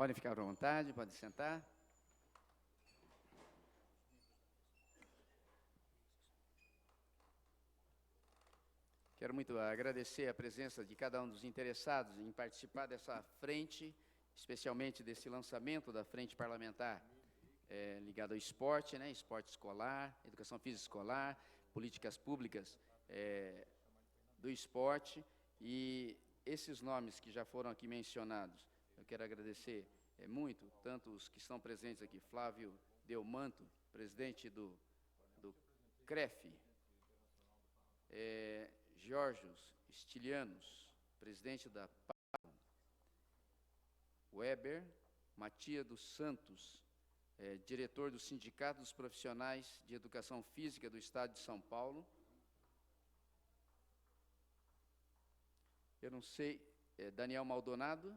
Podem ficar à vontade, podem sentar. Quero muito agradecer a presença de cada um dos interessados em participar dessa frente, especialmente desse lançamento da frente parlamentar ligada ao esporte, né, esporte escolar, educação física escolar, políticas públicas do esporte. E esses nomes que já foram aqui mencionados, eu quero agradecer muito, tanto os que estão presentes aqui, Flávio Delmanto, presidente do CREF, Georgios Stilianos, presidente da PACON, Weber Matias dos Santos, diretor do Sindicato dos Profissionais de Educação Física do Estado de São Paulo. Eu não sei, Daniel Maldonado,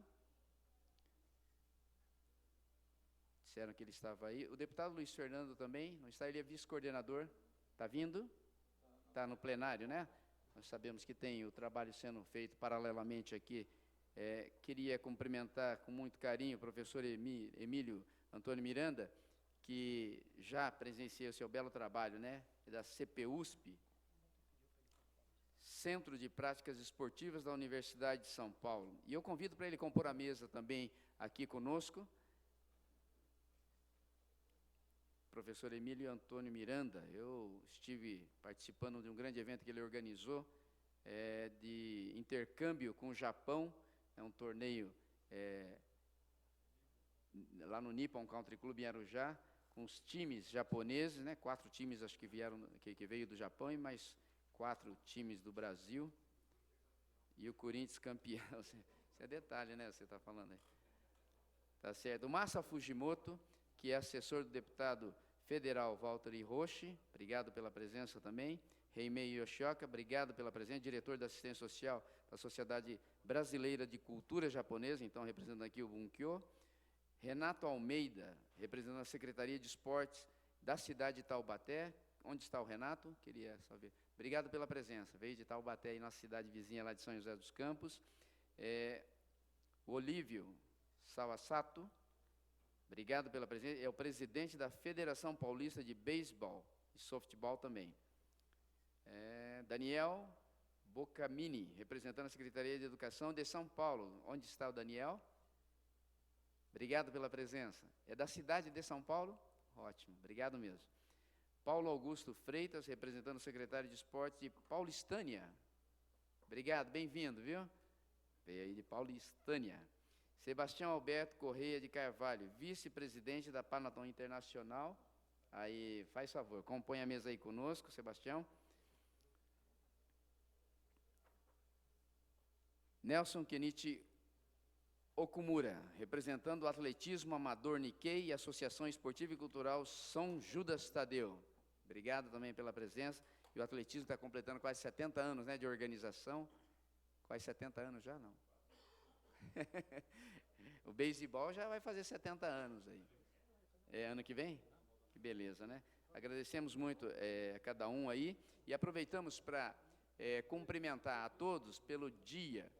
disseram que ele estava aí. O deputado Luiz Fernando também, não está? Ele é vice-coordenador, está vindo? Está no plenário, né? Nós sabemos que tem o trabalho sendo feito paralelamente aqui. Queria cumprimentar com muito carinho o professor Emílio Antônio Miranda, que já presenciei o seu belo trabalho, né? Da CPUSP, Centro de Práticas Esportivas da Universidade de São Paulo. E eu convido para ele compor a mesa também aqui conosco. Professor Emílio Antônio Miranda, eu estive participando de um grande evento que ele organizou, de intercâmbio com o Japão, um torneio lá no Nippon Country Club em Arujá, com os times japoneses, né, 4 times acho que veio do Japão e mais 4 times do Brasil, e o Corinthians campeão. Isso é detalhe, né, você está falando aí. Tá certo. O Masa Fujimoto, que é assessor do deputado federal Walter Hiroshi, obrigado pela presença também. Reimei Yoshioka, obrigado pela presença, diretor da assistência social da Sociedade Brasileira de Cultura Japonesa, então representando aqui o Bunkyo. Renato Almeida, representando a Secretaria de Esportes da cidade de Taubaté. Onde está o Renato? Queria saber. Obrigado pela presença, veio de Taubaté, aí, nossa cidade vizinha lá de São José dos Campos. O Olívio Sawasato, obrigado pela presença, é o presidente da Federação Paulista de Beisebol e Softball também. Daniel Bocamini, representando a Secretaria de Educação de São Paulo. Onde está o Daniel? Obrigado pela presença. É da cidade de São Paulo? Ótimo, obrigado mesmo. Paulo Augusto Freitas, representando o secretário de Esportes de Paulistânia. Obrigado, bem-vindo, viu? Veio aí de Paulistânia. Sebastião Alberto Correia de Carvalho, vice-presidente da Panaton Internacional. Aí, faz favor, compõe a mesa aí conosco, Sebastião. Nelson Kenichi Okumura, representando o atletismo amador Nikkei e Associação Esportiva e Cultural São Judas Tadeu. Obrigado também pela presença. E o atletismo está completando quase 70 anos, né, de organização. Quase 70 anos já, não. O beisebol já vai fazer 70 anos aí. Ano que vem? Que beleza, né? Agradecemos muito a cada um aí e aproveitamos para cumprimentar a todos pelo Dia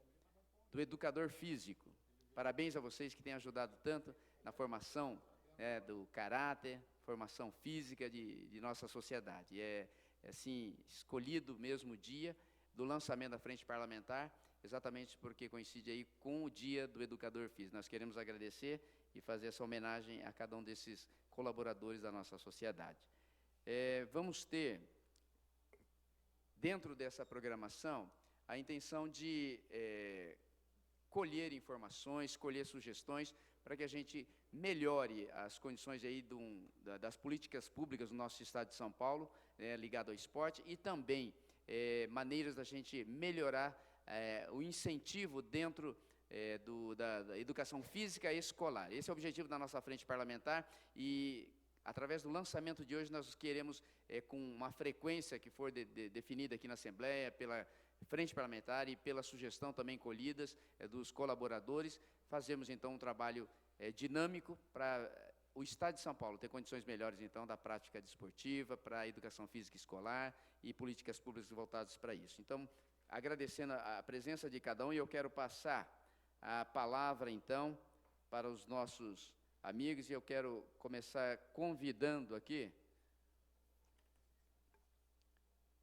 do Educador Físico. Parabéns a vocês que têm ajudado tanto na formação do caráter, formação física de nossa sociedade. Assim, escolhido o mesmo dia do lançamento da Frente Parlamentar, exatamente porque coincide aí com o Dia do Educador Físico. Nós queremos agradecer e fazer essa homenagem a cada um desses colaboradores da nossa sociedade. Vamos ter, dentro dessa programação, a intenção de colher informações, colher sugestões, para que a gente melhore as condições aí das políticas públicas do nosso estado de São Paulo, ligado ao esporte, e também maneiras da gente melhorar o incentivo dentro da educação física escolar. Esse é o objetivo da nossa frente parlamentar e, através do lançamento de hoje, nós queremos, com uma frequência que for definida aqui na Assembleia, pela frente parlamentar e pela sugestão também colhidas dos colaboradores, fazemos então um trabalho dinâmico para o Estado de São Paulo ter condições melhores então da prática desportiva, para a educação física escolar e políticas públicas voltadas para isso. Então, agradecendo a presença de cada um, e eu quero passar a palavra então para os nossos amigos, e eu quero começar convidando aqui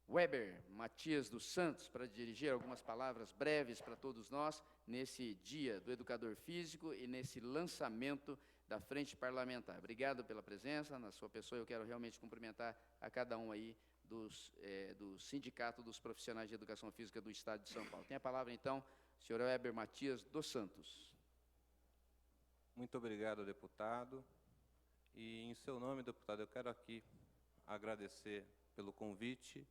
Weber Matias dos Santos para dirigir algumas palavras breves para todos nós nesse dia do educador físico e nesse lançamento da Frente Parlamentar. Obrigado pela presença. Na sua pessoa, eu quero realmente cumprimentar a cada um aí do Sindicato dos Profissionais de Educação Física do Estado de São Paulo. Tem a palavra, então, o senhor Weber Matias dos Santos. Muito obrigado, deputado. E, em seu nome, deputado, eu quero aqui agradecer pelo convite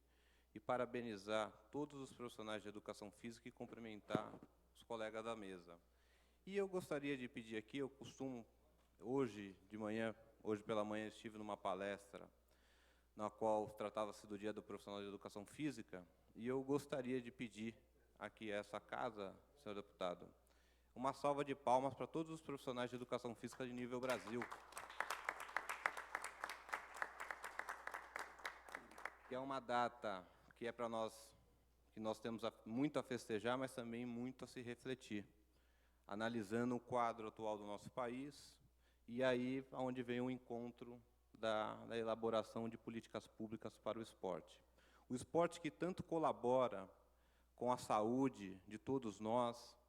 e parabenizar todos os profissionais de educação física e cumprimentar os colegas da mesa. E eu gostaria de pedir aqui, eu costumo, hoje pela manhã, estive numa palestra na qual tratava-se do Dia do Profissional de Educação Física, e eu gostaria de pedir aqui a essa casa, senhor deputado, uma salva de palmas para todos os profissionais de educação física de nível Brasil. Que é uma data que é para nós, que nós temos muito a festejar, mas também muito a se refletir, analisando o quadro atual do nosso país, e aí onde vem o encontro da elaboração de políticas públicas para o esporte. O esporte que tanto colabora com a saúde de todos nós,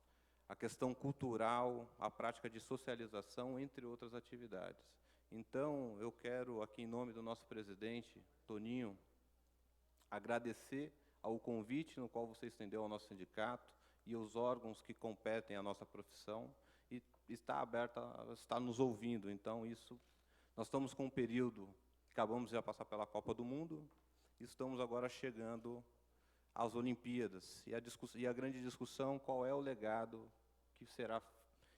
a questão cultural, a prática de socialização, entre outras atividades. Então, eu quero, aqui em nome do nosso presidente, Toninho, agradecer ao convite no qual você estendeu ao nosso sindicato e aos órgãos que competem à nossa profissão, e está nos ouvindo. Então, nós estamos com um período, acabamos de passar pela Copa do Mundo, e estamos agora chegando às Olimpíadas. E a grande discussão, qual é o legado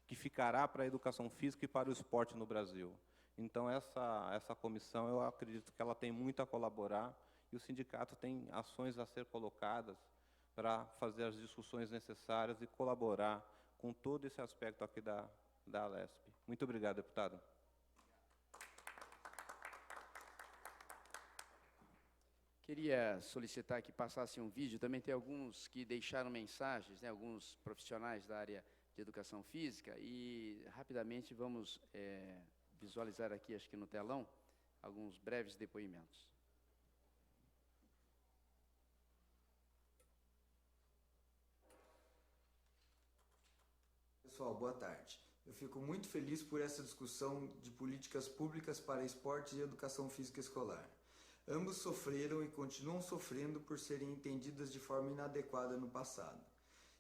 que ficará para a educação física e para o esporte no Brasil. Então, essa comissão, eu acredito que ela tem muito a colaborar, e o sindicato tem ações a ser colocadas para fazer as discussões necessárias e colaborar com todo esse aspecto aqui da Alesp. Muito obrigado, deputado. Queria solicitar que passasse um vídeo, também tem alguns que deixaram mensagens, né, alguns profissionais da área de educação física, e rapidamente vamos visualizar aqui, acho que no telão, alguns breves depoimentos. Pessoal, boa tarde. Eu fico muito feliz por essa discussão de políticas públicas para esporte e educação física escolar. Ambos sofreram e continuam sofrendo por serem entendidas de forma inadequada no passado.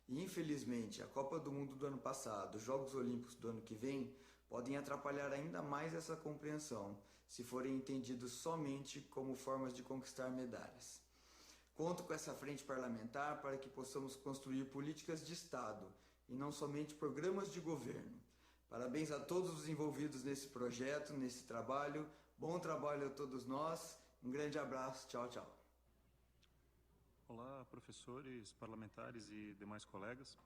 E, infelizmente, a Copa do Mundo do ano passado, os Jogos Olímpicos do ano que vem, podem atrapalhar ainda mais essa compreensão, se forem entendidos somente como formas de conquistar medalhas. Conto com essa frente parlamentar para que possamos construir políticas de Estado, e não somente programas de governo. Parabéns a todos os envolvidos nesse projeto, nesse trabalho. Bom trabalho a todos nós. Um grande abraço. Tchau, tchau. Olá, professores, parlamentares e demais colegas.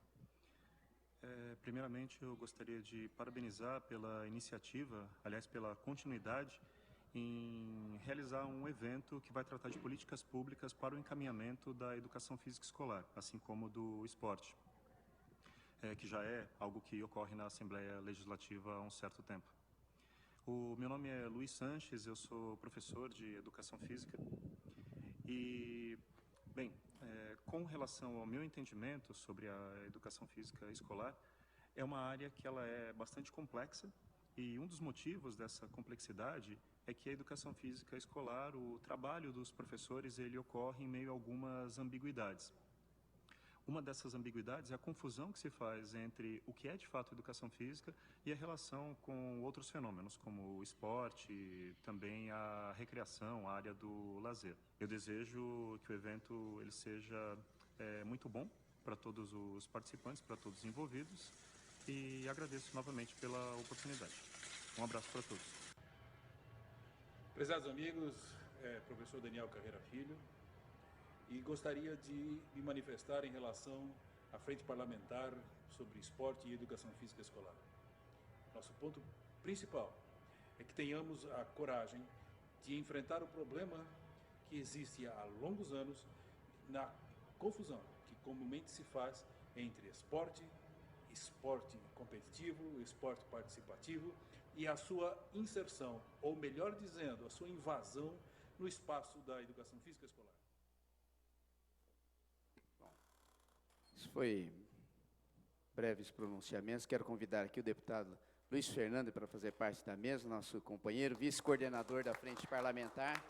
Primeiramente, eu gostaria de parabenizar pela iniciativa, aliás, pela continuidade, em realizar um evento que vai tratar de políticas públicas para o encaminhamento da educação física escolar, assim como do esporte. Que já é algo que ocorre na Assembleia Legislativa há um certo tempo. O meu nome é Luiz Sanches, eu sou professor de Educação Física e, bem, com relação ao meu entendimento sobre a Educação Física escolar, é uma área que ela é bastante complexa, e um dos motivos dessa complexidade é que a Educação Física escolar, o trabalho dos professores, ele ocorre em meio a algumas ambiguidades. Uma dessas ambiguidades é a confusão que se faz entre o que é de fato educação física e a relação com outros fenômenos, como o esporte, também a recreação, a área do lazer. Eu desejo que o evento ele seja muito bom para todos os participantes, para todos os envolvidos, e agradeço novamente pela oportunidade. Um abraço para todos. Prezados amigos, professor Daniel Carreira Filho, e gostaria de me manifestar em relação à Frente Parlamentar sobre Esporte e Educação Física Escolar. Nosso ponto principal é que tenhamos a coragem de enfrentar o problema que existe há longos anos na confusão que comumente se faz entre esporte e esporte competitivo, esporte participativo e a sua inserção, ou melhor dizendo, a sua invasão no espaço da educação física escolar. Isso foi breves pronunciamentos. Quero convidar aqui o deputado Luiz Fernando para fazer parte da mesa, nosso companheiro, vice-coordenador da Frente Parlamentar,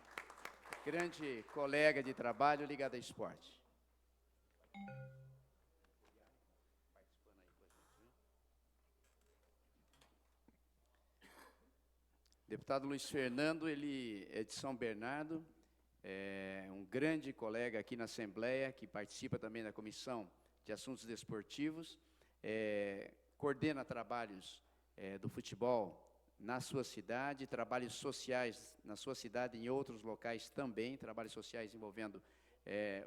grande colega de trabalho ligado a esporte. Deputado Luiz Fernando, ele é de São Bernardo, é um grande colega aqui na Assembleia, que participa também da Comissão de Assuntos Desportivos, coordena trabalhos do futebol na sua cidade, trabalhos sociais na sua cidade e em outros locais também, trabalhos sociais envolvendo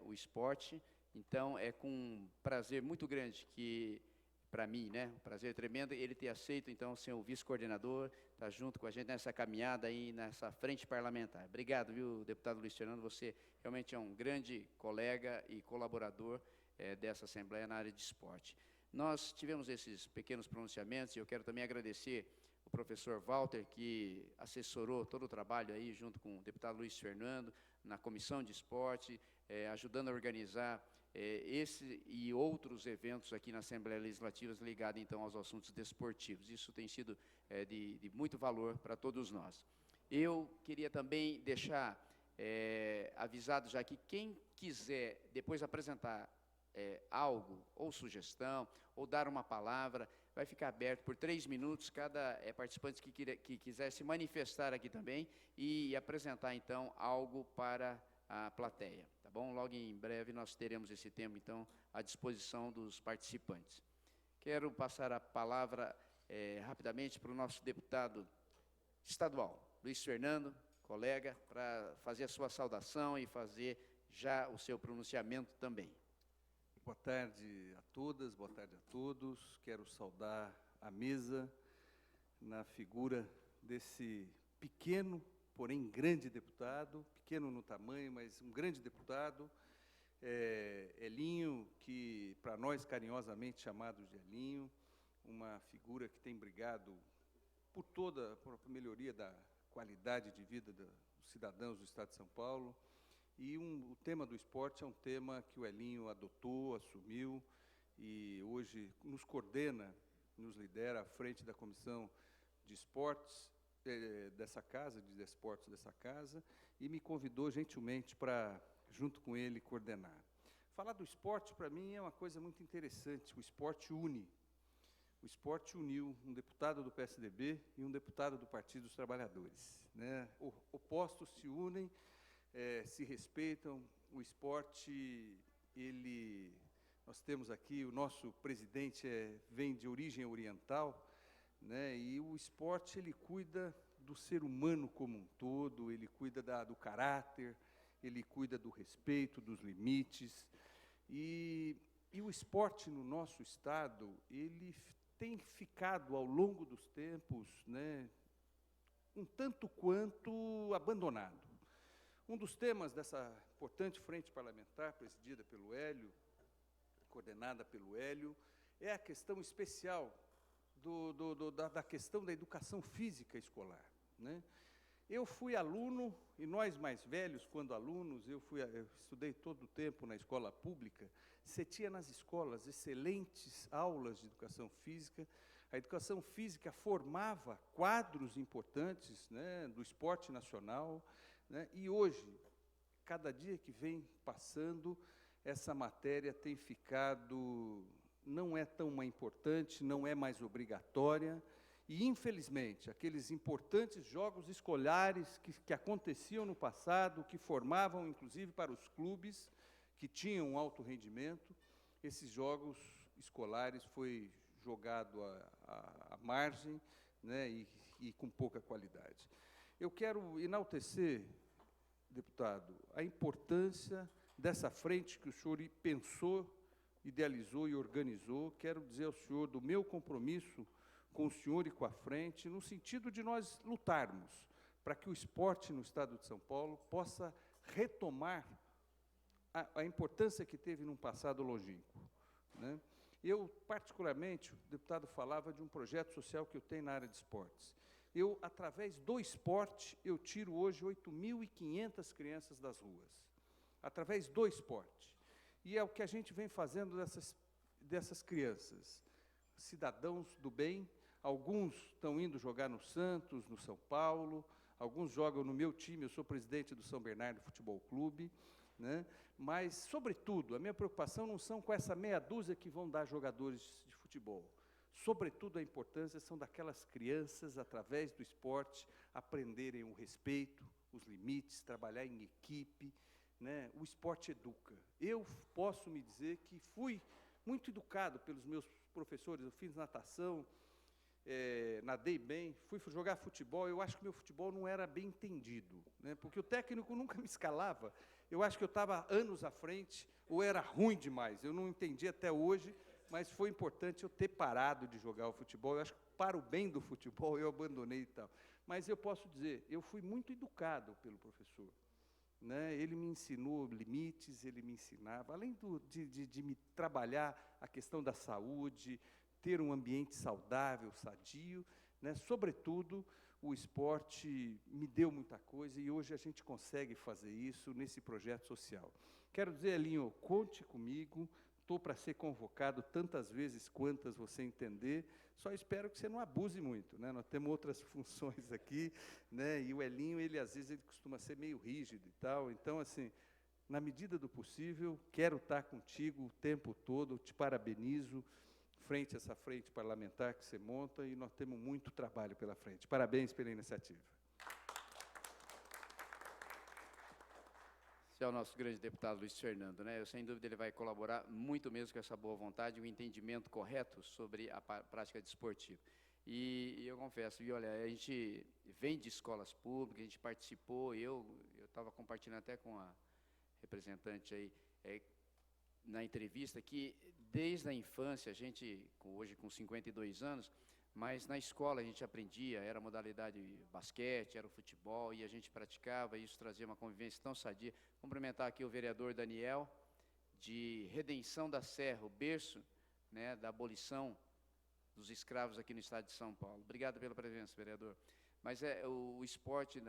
o esporte. Então, é com um prazer muito grande que, para mim, né, um prazer tremendo, ele ter aceito, então, ser o vice-coordenador, estar junto com a gente nessa caminhada aí, nessa frente parlamentar. Obrigado, viu, deputado Luiz Fernando, você realmente é um grande colega e colaborador dessa Assembleia na área de esporte. Nós tivemos esses pequenos pronunciamentos e eu quero também agradecer o professor Walter, que assessorou todo o trabalho aí, junto com o deputado Luiz Fernando, na Comissão de Esporte, ajudando a organizar esse e outros eventos aqui na Assembleia Legislativa ligados, então, aos assuntos desportivos. Isso tem sido de muito valor para todos nós. Eu queria também deixar avisado já que quem quiser depois apresentar algo, ou sugestão, ou dar uma palavra, vai ficar aberto por 3 minutos, cada participante que quiser se manifestar aqui também e apresentar, então, algo para a plateia, tá bom? Logo em breve nós teremos esse tempo, então, à disposição dos participantes. Quero passar a palavra rapidamente para o nosso deputado estadual, Luiz Fernando, colega, para fazer a sua saudação e fazer já o seu pronunciamento também. Boa tarde a todas, boa tarde a todos. Quero saudar a mesa na figura desse pequeno, porém grande deputado, pequeno no tamanho, mas um grande deputado, Elinho, que para nós carinhosamente chamado de Elinho, uma figura que tem brigado por a melhoria da qualidade de vida dos cidadãos do Estado de São Paulo. E o tema do esporte é um tema que o Elinho adotou, assumiu, e hoje nos coordena, nos lidera à frente da Comissão de Esportes dessa casa, de desportos dessa casa, e me convidou gentilmente para, junto com ele, coordenar. Falar do esporte, para mim, é uma coisa muito interessante. O esporte une. O esporte uniu um deputado do PSDB e um deputado do Partido dos Trabalhadores, né? Opostos se unem, se respeitam. O esporte, nós temos aqui, o nosso presidente vem de origem oriental, né? E o esporte, ele cuida do ser humano como um todo, ele cuida do caráter, ele cuida do respeito, dos limites. E o esporte no nosso estado, ele tem ficado ao longo dos tempos, né, um tanto quanto abandonado. Um dos temas dessa importante frente parlamentar, presidida pelo Hélio, coordenada pelo Hélio, é a questão especial da questão da educação física escolar, né? Eu fui aluno, e nós mais velhos, quando alunos, eu estudei todo o tempo na escola pública. Você tinha nas escolas excelentes aulas de educação física. A educação física formava quadros importantes, né, do esporte nacional, né, e hoje, cada dia que vem passando, essa matéria tem ficado, não é tão mais importante, não é mais obrigatória. E, infelizmente, aqueles importantes jogos escolares que aconteciam no passado, que formavam, inclusive, para os clubes que tinham um alto rendimento, esses jogos escolares foi jogado à margem, né, e com pouca qualidade. Eu quero enaltecer, deputado, a importância dessa frente que o senhor pensou, idealizou e organizou. Quero dizer ao senhor do meu compromisso com o senhor e com a frente, no sentido de nós lutarmos para que o esporte no Estado de São Paulo possa retomar a importância que teve num passado longínquo, né? Eu, particularmente, o deputado falava de um projeto social que eu tenho na área de esportes. Eu, através do esporte, eu tiro hoje 8.500 crianças das ruas. Através do esporte. E é o que a gente vem fazendo dessas crianças. Cidadãos do bem, alguns estão indo jogar no Santos, no São Paulo, alguns jogam no meu time, eu sou presidente do São Bernardo Futebol Clube, né? Mas, sobretudo, a minha preocupação não são com essa meia dúzia que vão dar jogadores de futebol. Sobretudo, a importância são daquelas crianças, através do esporte, aprenderem o respeito, os limites, trabalhar em equipe, né? O esporte educa. Eu posso me dizer que fui muito educado pelos meus professores, eu fiz natação, nadei bem, fui jogar futebol, eu acho que meu futebol não era bem entendido, né? Porque o técnico nunca me escalava, eu acho que eu estava anos à frente, ou era ruim demais, eu não entendi até hoje, mas foi importante eu ter parado de jogar o futebol, eu acho que para o bem do futebol eu abandonei e tal. Mas eu posso dizer, eu fui muito educado pelo professor, né? Ele me ensinou limites, ele me ensinava, além de me trabalhar a questão da saúde, ter um ambiente saudável, sadio, né? Sobretudo, o esporte me deu muita coisa e hoje a gente consegue fazer isso nesse projeto social. Quero dizer, Elinho, conte comigo, estou para ser convocado tantas vezes quantas você entender, só espero que você não abuse muito, né? Nós temos outras funções aqui, né? E o Elinho, às vezes, ele costuma ser meio rígido e tal, então, assim, na medida do possível, quero estar contigo o tempo todo, te parabenizo, frente a essa frente parlamentar que você monta, e nós temos muito trabalho pela frente. Parabéns pela iniciativa. Esse é o nosso grande deputado Luiz Fernando, né? Sem dúvida ele vai colaborar muito mesmo com essa boa vontade e o entendimento correto sobre a prática desportiva. E eu confesso, e olha, a gente vem de escolas públicas, a gente participou, eu estava compartilhando até com a representante aí, na entrevista, que desde a infância, a gente, hoje com 52 anos, mas na escola a gente aprendia, era a modalidade basquete, era o futebol, e a gente praticava, e isso trazia uma convivência tão sadia. Cumprimentar aqui o vereador Daniel, de Redenção da Serra, o berço, né, da abolição dos escravos aqui no estado de São Paulo. Obrigado pela presença, vereador. Mas o esporte,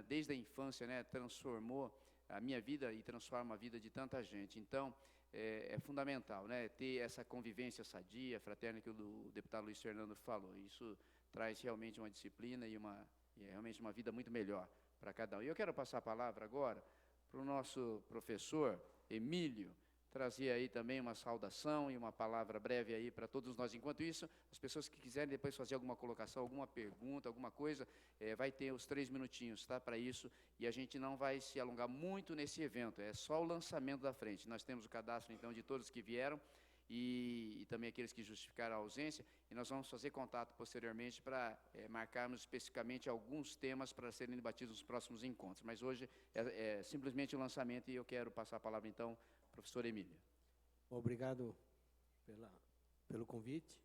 desde a infância, né, transformou a minha vida e transforma a vida de tanta gente. Então, é fundamental, né, ter essa convivência sadia, fraterna, que o deputado Luiz Fernando falou. Isso traz realmente uma disciplina e realmente uma vida muito melhor para cada um. E eu quero passar a palavra agora para o nosso professor Emílio, trazer aí também uma saudação e uma palavra breve aí para todos nós. Enquanto isso, as pessoas que quiserem depois fazer alguma colocação, alguma pergunta, alguma coisa, vai ter os 3 minutinhos, tá, para isso, e a gente não vai se alongar muito nesse evento, é só o lançamento da frente. Nós temos o cadastro, então, de todos que vieram e também aqueles que justificaram a ausência, e nós vamos fazer contato posteriormente para marcarmos especificamente alguns temas para serem debatidos nos próximos encontros. Mas hoje é simplesmente o lançamento e eu quero passar a palavra, então, professor Emílio. Obrigado pelo convite.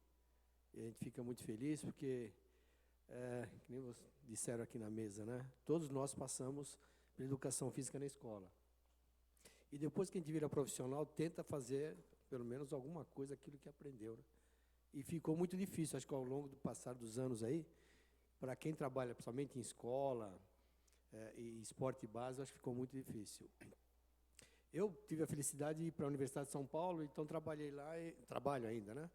E a gente fica muito feliz porque, que nem vocês disseram aqui na mesa, né? Todos nós passamos pela educação física na escola. E depois que a gente vira profissional, tenta fazer, pelo menos, alguma coisa aquilo que aprendeu, né? E ficou muito difícil, acho que ao longo do passar dos anos aí, para quem trabalha principalmente em escola e esporte base, acho que ficou muito difícil. Eu tive a felicidade de ir para a Universidade de São Paulo, então trabalhei lá e trabalho ainda, né?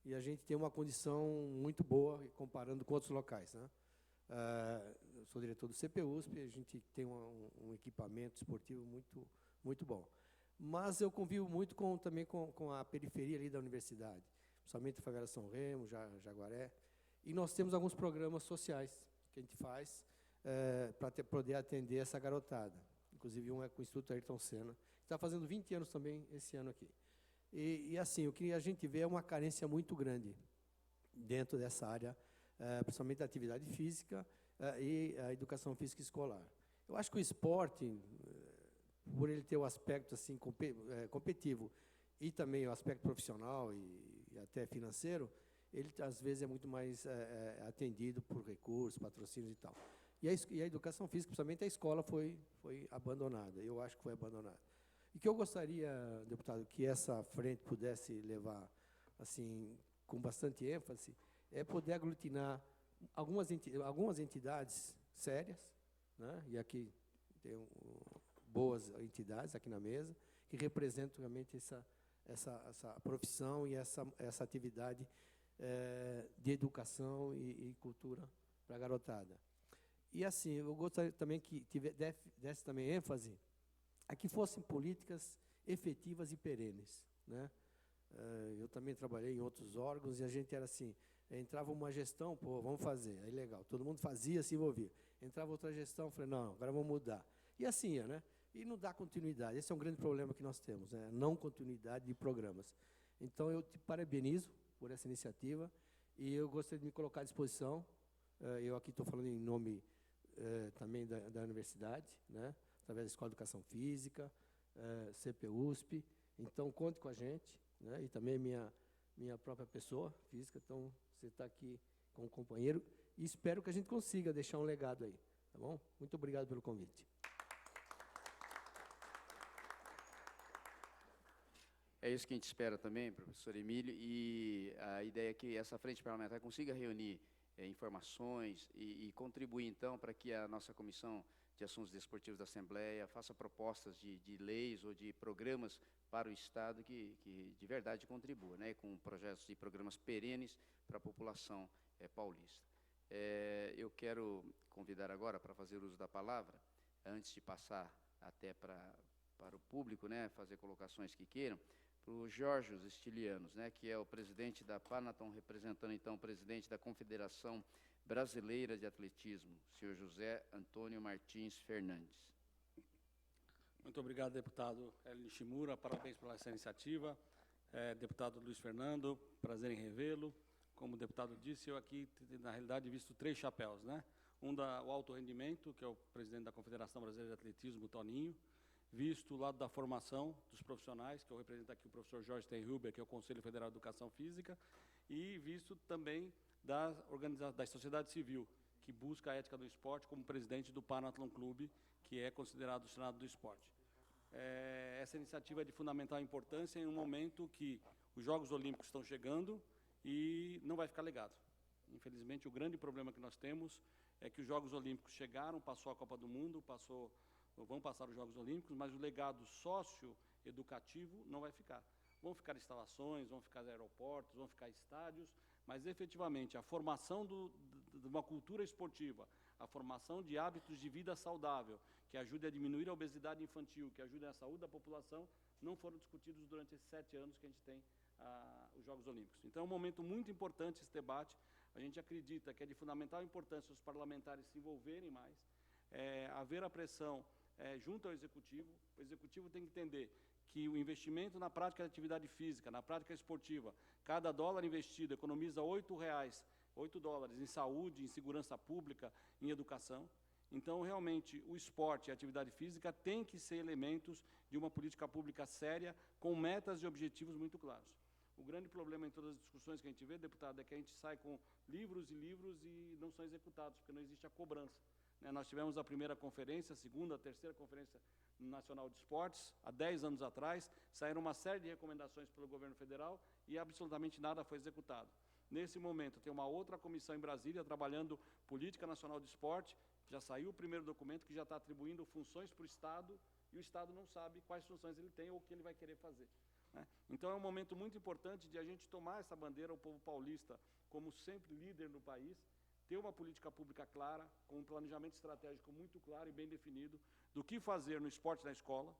E a gente tem uma condição muito boa comparando com outros locais, né? Eu sou diretor do CPUSP, a gente tem um equipamento esportivo muito bom. Mas eu convivo muito também com a periferia ali da universidade, principalmente a favela São Remo, Jaguaré, e nós temos alguns programas sociais que a gente faz para poder atender essa garotada. Inclusive um é com o Instituto Ayrton Senna, está fazendo 20 anos também esse ano aqui. E assim, o que a gente vê é uma carência muito grande dentro dessa área, principalmente da atividade física e a educação física escolar. Eu acho que o esporte, por ele ter o aspecto assim, competitivo e também o aspecto profissional e até financeiro, ele às vezes é muito mais atendido por recursos, patrocínios e tal. E a educação física, principalmente a escola, foi abandonada. Eu acho que foi abandonada. E que eu gostaria, deputado, que essa frente pudesse levar assim, com bastante ênfase, é poder aglutinar algumas entidades sérias, né? E aqui tem boas entidades aqui na mesa, que representam realmente essa profissão e essa atividade de educação e cultura para a garotada. E, assim, eu gostaria também que desse também ênfase a que fossem políticas efetivas e perenes, né? Eu também trabalhei em outros órgãos e a gente era assim, entrava uma gestão, pô, vamos fazer, aí legal, todo mundo fazia, se envolvia. Entrava outra gestão, falei, não, agora vamos mudar. E assim, né? E não dá continuidade. Esse é um grande problema que nós temos, né? Não continuidade de programas. Então, eu te parabenizo por essa iniciativa e eu gostaria de me colocar à disposição. Eu aqui estou falando em nome também da universidade, né? Através da Escola de Educação Física, CPUSP. Então, conte com a gente, né? E também minha própria pessoa física. Então, você está aqui como companheiro e espero que a gente consiga deixar um legado aí, tá bom? Muito obrigado pelo convite. É isso que a gente espera também, professor Emílio, e a ideia é que essa frente parlamentar consiga reunir informações e contribuir, então, para que a nossa Comissão de Assuntos Desportivos da Assembleia faça propostas de leis ou de programas para o Estado que de verdade contribua, né, com projetos e programas perenes para a população paulista. Eu quero convidar agora para fazer uso da palavra, antes de passar até para o público, né, fazer colocações que queiram, para o Jorge Estilianos, né, que é o presidente da Panaton, representando, então, o presidente da Confederação Brasileira de Atletismo, senhor José Antônio Martins Fernandes. Muito obrigado, deputado Hélio Nishimura, parabéns pela essa iniciativa. Deputado Luiz Fernando, prazer em revê-lo. Como o deputado disse, eu aqui, na realidade, visto 3 chapéus, né? O alto rendimento, que é o presidente da Confederação Brasileira de Atletismo, Toninho, visto o lado da formação dos profissionais, que eu represento aqui o professor Jorge Tenhuber, que é o Conselho Federal de Educação Física, e visto também da sociedade civil, que busca a ética do esporte, como presidente do Panathlon Clube, que é considerado o Senado do Esporte. Essa iniciativa é de fundamental importância em um momento que os Jogos Olímpicos estão chegando e não vai ficar legado. Infelizmente, o grande problema que nós temos é que os Jogos Olímpicos chegaram, passou a Copa do Mundo, vão passar os Jogos Olímpicos, mas o legado socioeducativo não vai ficar. Vão ficar instalações, vão ficar aeroportos, vão ficar estádios, mas efetivamente a formação de uma cultura esportiva, a formação de hábitos de vida saudável, que ajude a diminuir a obesidade infantil, que ajude a saúde da população, não foram discutidos durante esses 7 anos que a gente tem os Jogos Olímpicos. Então é um momento muito importante esse debate. A gente acredita que é de fundamental importância os parlamentares se envolverem mais, haver a pressão junto ao Executivo. O Executivo tem que entender que o investimento na prática de atividade física, na prática esportiva, cada dólar investido economiza $8 em saúde, em segurança pública, em educação. Então, realmente, o esporte e a atividade física têm que ser elementos de uma política pública séria, com metas e objetivos muito claros. O grande problema em todas as discussões que a gente vê, deputado, é que a gente sai com livros e livros e não são executados, porque não existe a cobrança. Nós tivemos a primeira conferência, a segunda, a terceira conferência nacional de esportes, há 10 anos atrás, saíram uma série de recomendações pelo governo federal e absolutamente nada foi executado. Nesse momento, tem uma outra comissão em Brasília trabalhando política nacional de esporte, já saiu o primeiro documento que já está atribuindo funções para o Estado e o Estado não sabe quais funções ele tem ou o que ele vai querer fazer, né? Então é um momento muito importante de a gente tomar essa bandeira, o povo paulista, como sempre líder no país, ter uma política pública clara, com um planejamento estratégico muito claro e bem definido do que fazer no esporte na escola,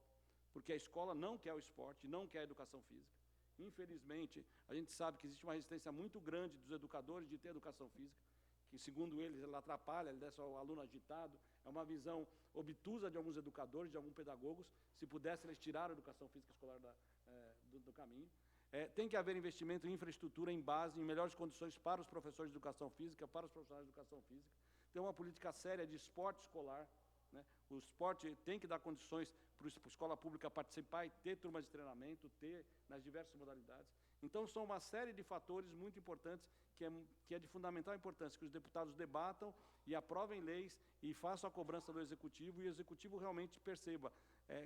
porque a escola não quer o esporte, não quer a educação física. Infelizmente, a gente sabe que existe uma resistência muito grande dos educadores de ter educação física, que, segundo eles, ela atrapalha, ele deixa o aluno agitado. É uma visão obtusa de alguns educadores, de alguns pedagogos. Se pudesse, eles tiraram a educação física escolar do caminho. Tem que haver investimento em infraestrutura, em base, em melhores condições para os professores de educação física, para os profissionais de educação física. Tem uma política séria de esporte escolar, né? O esporte tem que dar condições para a escola pública participar e ter turmas de treinamento, ter nas diversas modalidades. Então, são uma série de fatores muito importantes que é de fundamental importância, que os deputados debatam e aprovem leis e façam a cobrança do Executivo, e o Executivo realmente perceba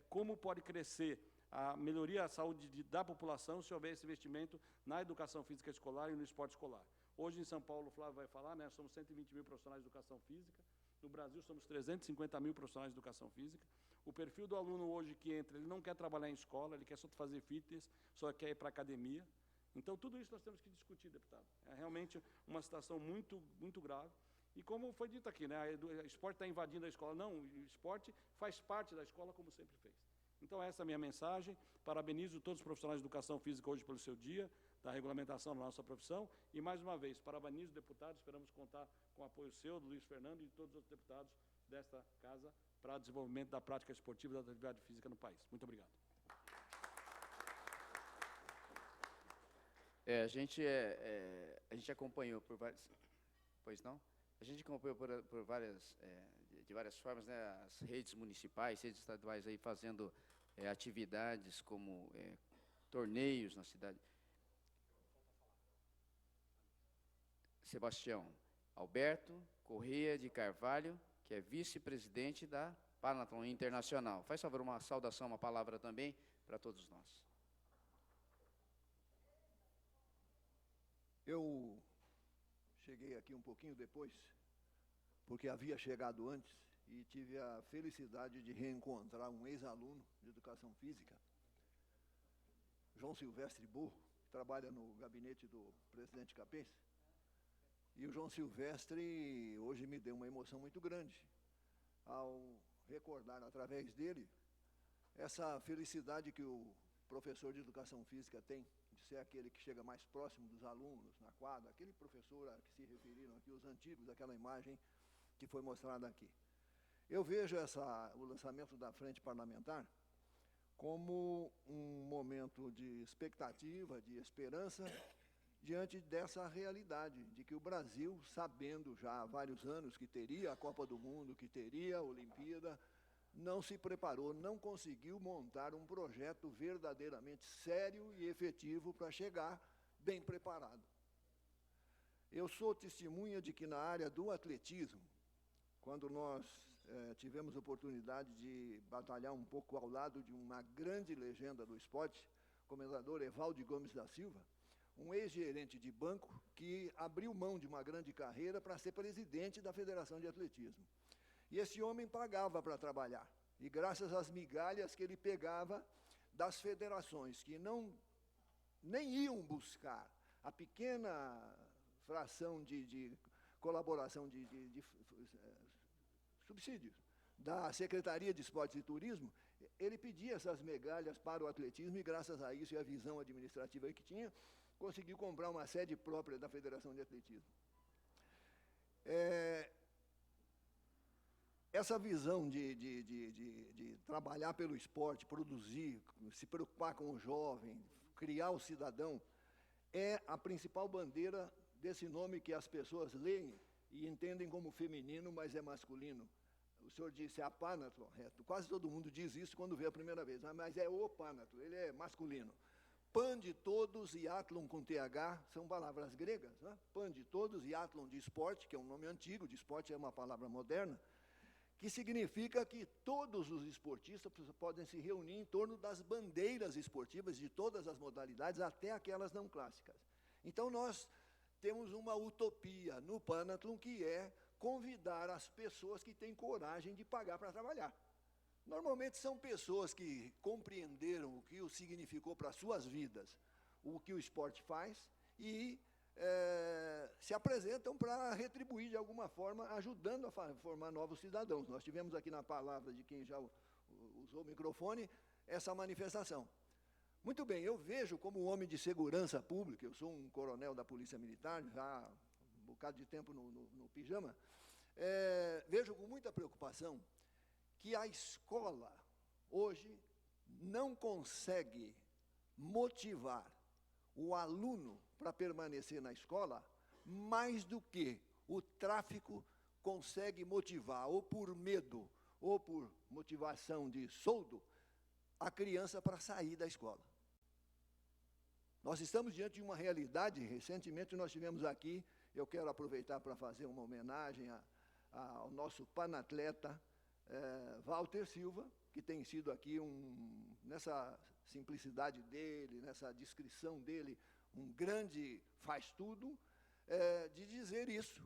como pode crescer a melhoria da saúde da população se houver esse investimento na educação física escolar e no esporte escolar. Hoje, em São Paulo, o Flávio vai falar, né, somos 120 mil profissionais de educação física, no Brasil somos 350 mil profissionais de educação física. O perfil do aluno hoje que entra, ele não quer trabalhar em escola, ele quer só fazer fitness, só quer ir para a academia. Então, tudo isso nós temos que discutir, deputado. É realmente uma situação muito, muito grave. E como foi dito aqui, né, o esporte está invadindo a escola. Não, o esporte faz parte da escola, como sempre fez. Então, essa é a minha mensagem. Parabenizo todos os profissionais de educação física hoje pelo seu dia, da regulamentação da nossa profissão. E, mais uma vez, parabenizo os deputados. Esperamos contar com o apoio seu, do Luiz Fernando e de todos os outros deputados desta casa para o desenvolvimento da prática esportiva e da atividade física no país. Muito obrigado. A gente acompanhou por várias... Pois não? A gente acompanhou por várias, de várias formas, né, as redes municipais, redes estaduais aí fazendo atividades como torneios na cidade. Sebastião Alberto Correia de Carvalho, que é vice-presidente da Panathlon Internacional. Faz favor, uma saudação, uma palavra também para todos nós. Eu cheguei aqui um pouquinho depois, porque havia chegado antes, e tive a felicidade de reencontrar um ex-aluno de educação física, João Silvestre Burro, que trabalha no gabinete do presidente Capense. E o João Silvestre hoje me deu uma emoção muito grande, ao recordar através dele essa felicidade que o professor de educação física tem, de ser aquele que chega mais próximo dos alunos, na quadra, aquele professor a que se referiram aqui, os antigos, daquela imagem que foi mostrada aqui. Eu vejo o lançamento da frente parlamentar como um momento de expectativa, de esperança, diante dessa realidade, de que o Brasil, sabendo já há vários anos que teria a Copa do Mundo, que teria a Olimpíada, não se preparou, não conseguiu montar um projeto verdadeiramente sério e efetivo para chegar bem preparado. Eu sou testemunha de que na área do atletismo, quando nós tivemos a oportunidade de batalhar um pouco ao lado de uma grande legenda do esporte, o comendador Evaldo Gomes da Silva, um ex-gerente de banco que abriu mão de uma grande carreira para ser presidente da Federação de Atletismo. E esse homem pagava para trabalhar. E graças às migalhas que ele pegava das federações, que nem iam buscar a pequena fração de colaboração de subsídios da Secretaria de Esportes e Turismo, ele pedia essas migalhas para o atletismo e, graças a isso e a visão administrativa que tinha, conseguiu comprar uma sede própria da Federação de Atletismo. Essa visão de trabalhar pelo esporte, produzir, se preocupar com o jovem, criar o cidadão, é a principal bandeira desse nome que as pessoas leem e entendem como feminino, mas é masculino. O senhor disse a Panathlon, quase todo mundo diz isso quando vê a primeira vez, mas é o Panathlon, ele é masculino. Pan de todos e Athlon com TH, são palavras gregas, né? Pan de todos e Athlon de esporte, que é um nome antigo, de esporte é uma palavra moderna, que significa que todos os esportistas podem se reunir em torno das bandeiras esportivas de todas as modalidades, até aquelas não clássicas. Então, nós temos uma utopia no Panathlon, que é convidar as pessoas que têm coragem de pagar para trabalhar. Normalmente são pessoas que compreenderam o que o significou para suas vidas, o que o esporte faz, e se apresentam para retribuir de alguma forma, ajudando a formar novos cidadãos. Nós tivemos aqui na palavra de quem já usou o microfone, essa manifestação. Muito bem, eu vejo como um homem de segurança pública, eu sou um coronel da Polícia Militar, já há um bocado de tempo no pijama, vejo com muita preocupação que a escola, hoje, não consegue motivar o aluno para permanecer na escola mais do que o tráfico consegue motivar, ou por medo, ou por motivação de soldo, a criança para sair da escola. Nós estamos diante de uma realidade, recentemente nós tivemos aqui, eu quero aproveitar para fazer uma homenagem ao nosso panatleta, Walter Silva, que tem sido aqui nessa simplicidade dele, nessa descrição dele, um grande faz-tudo, de dizer isso.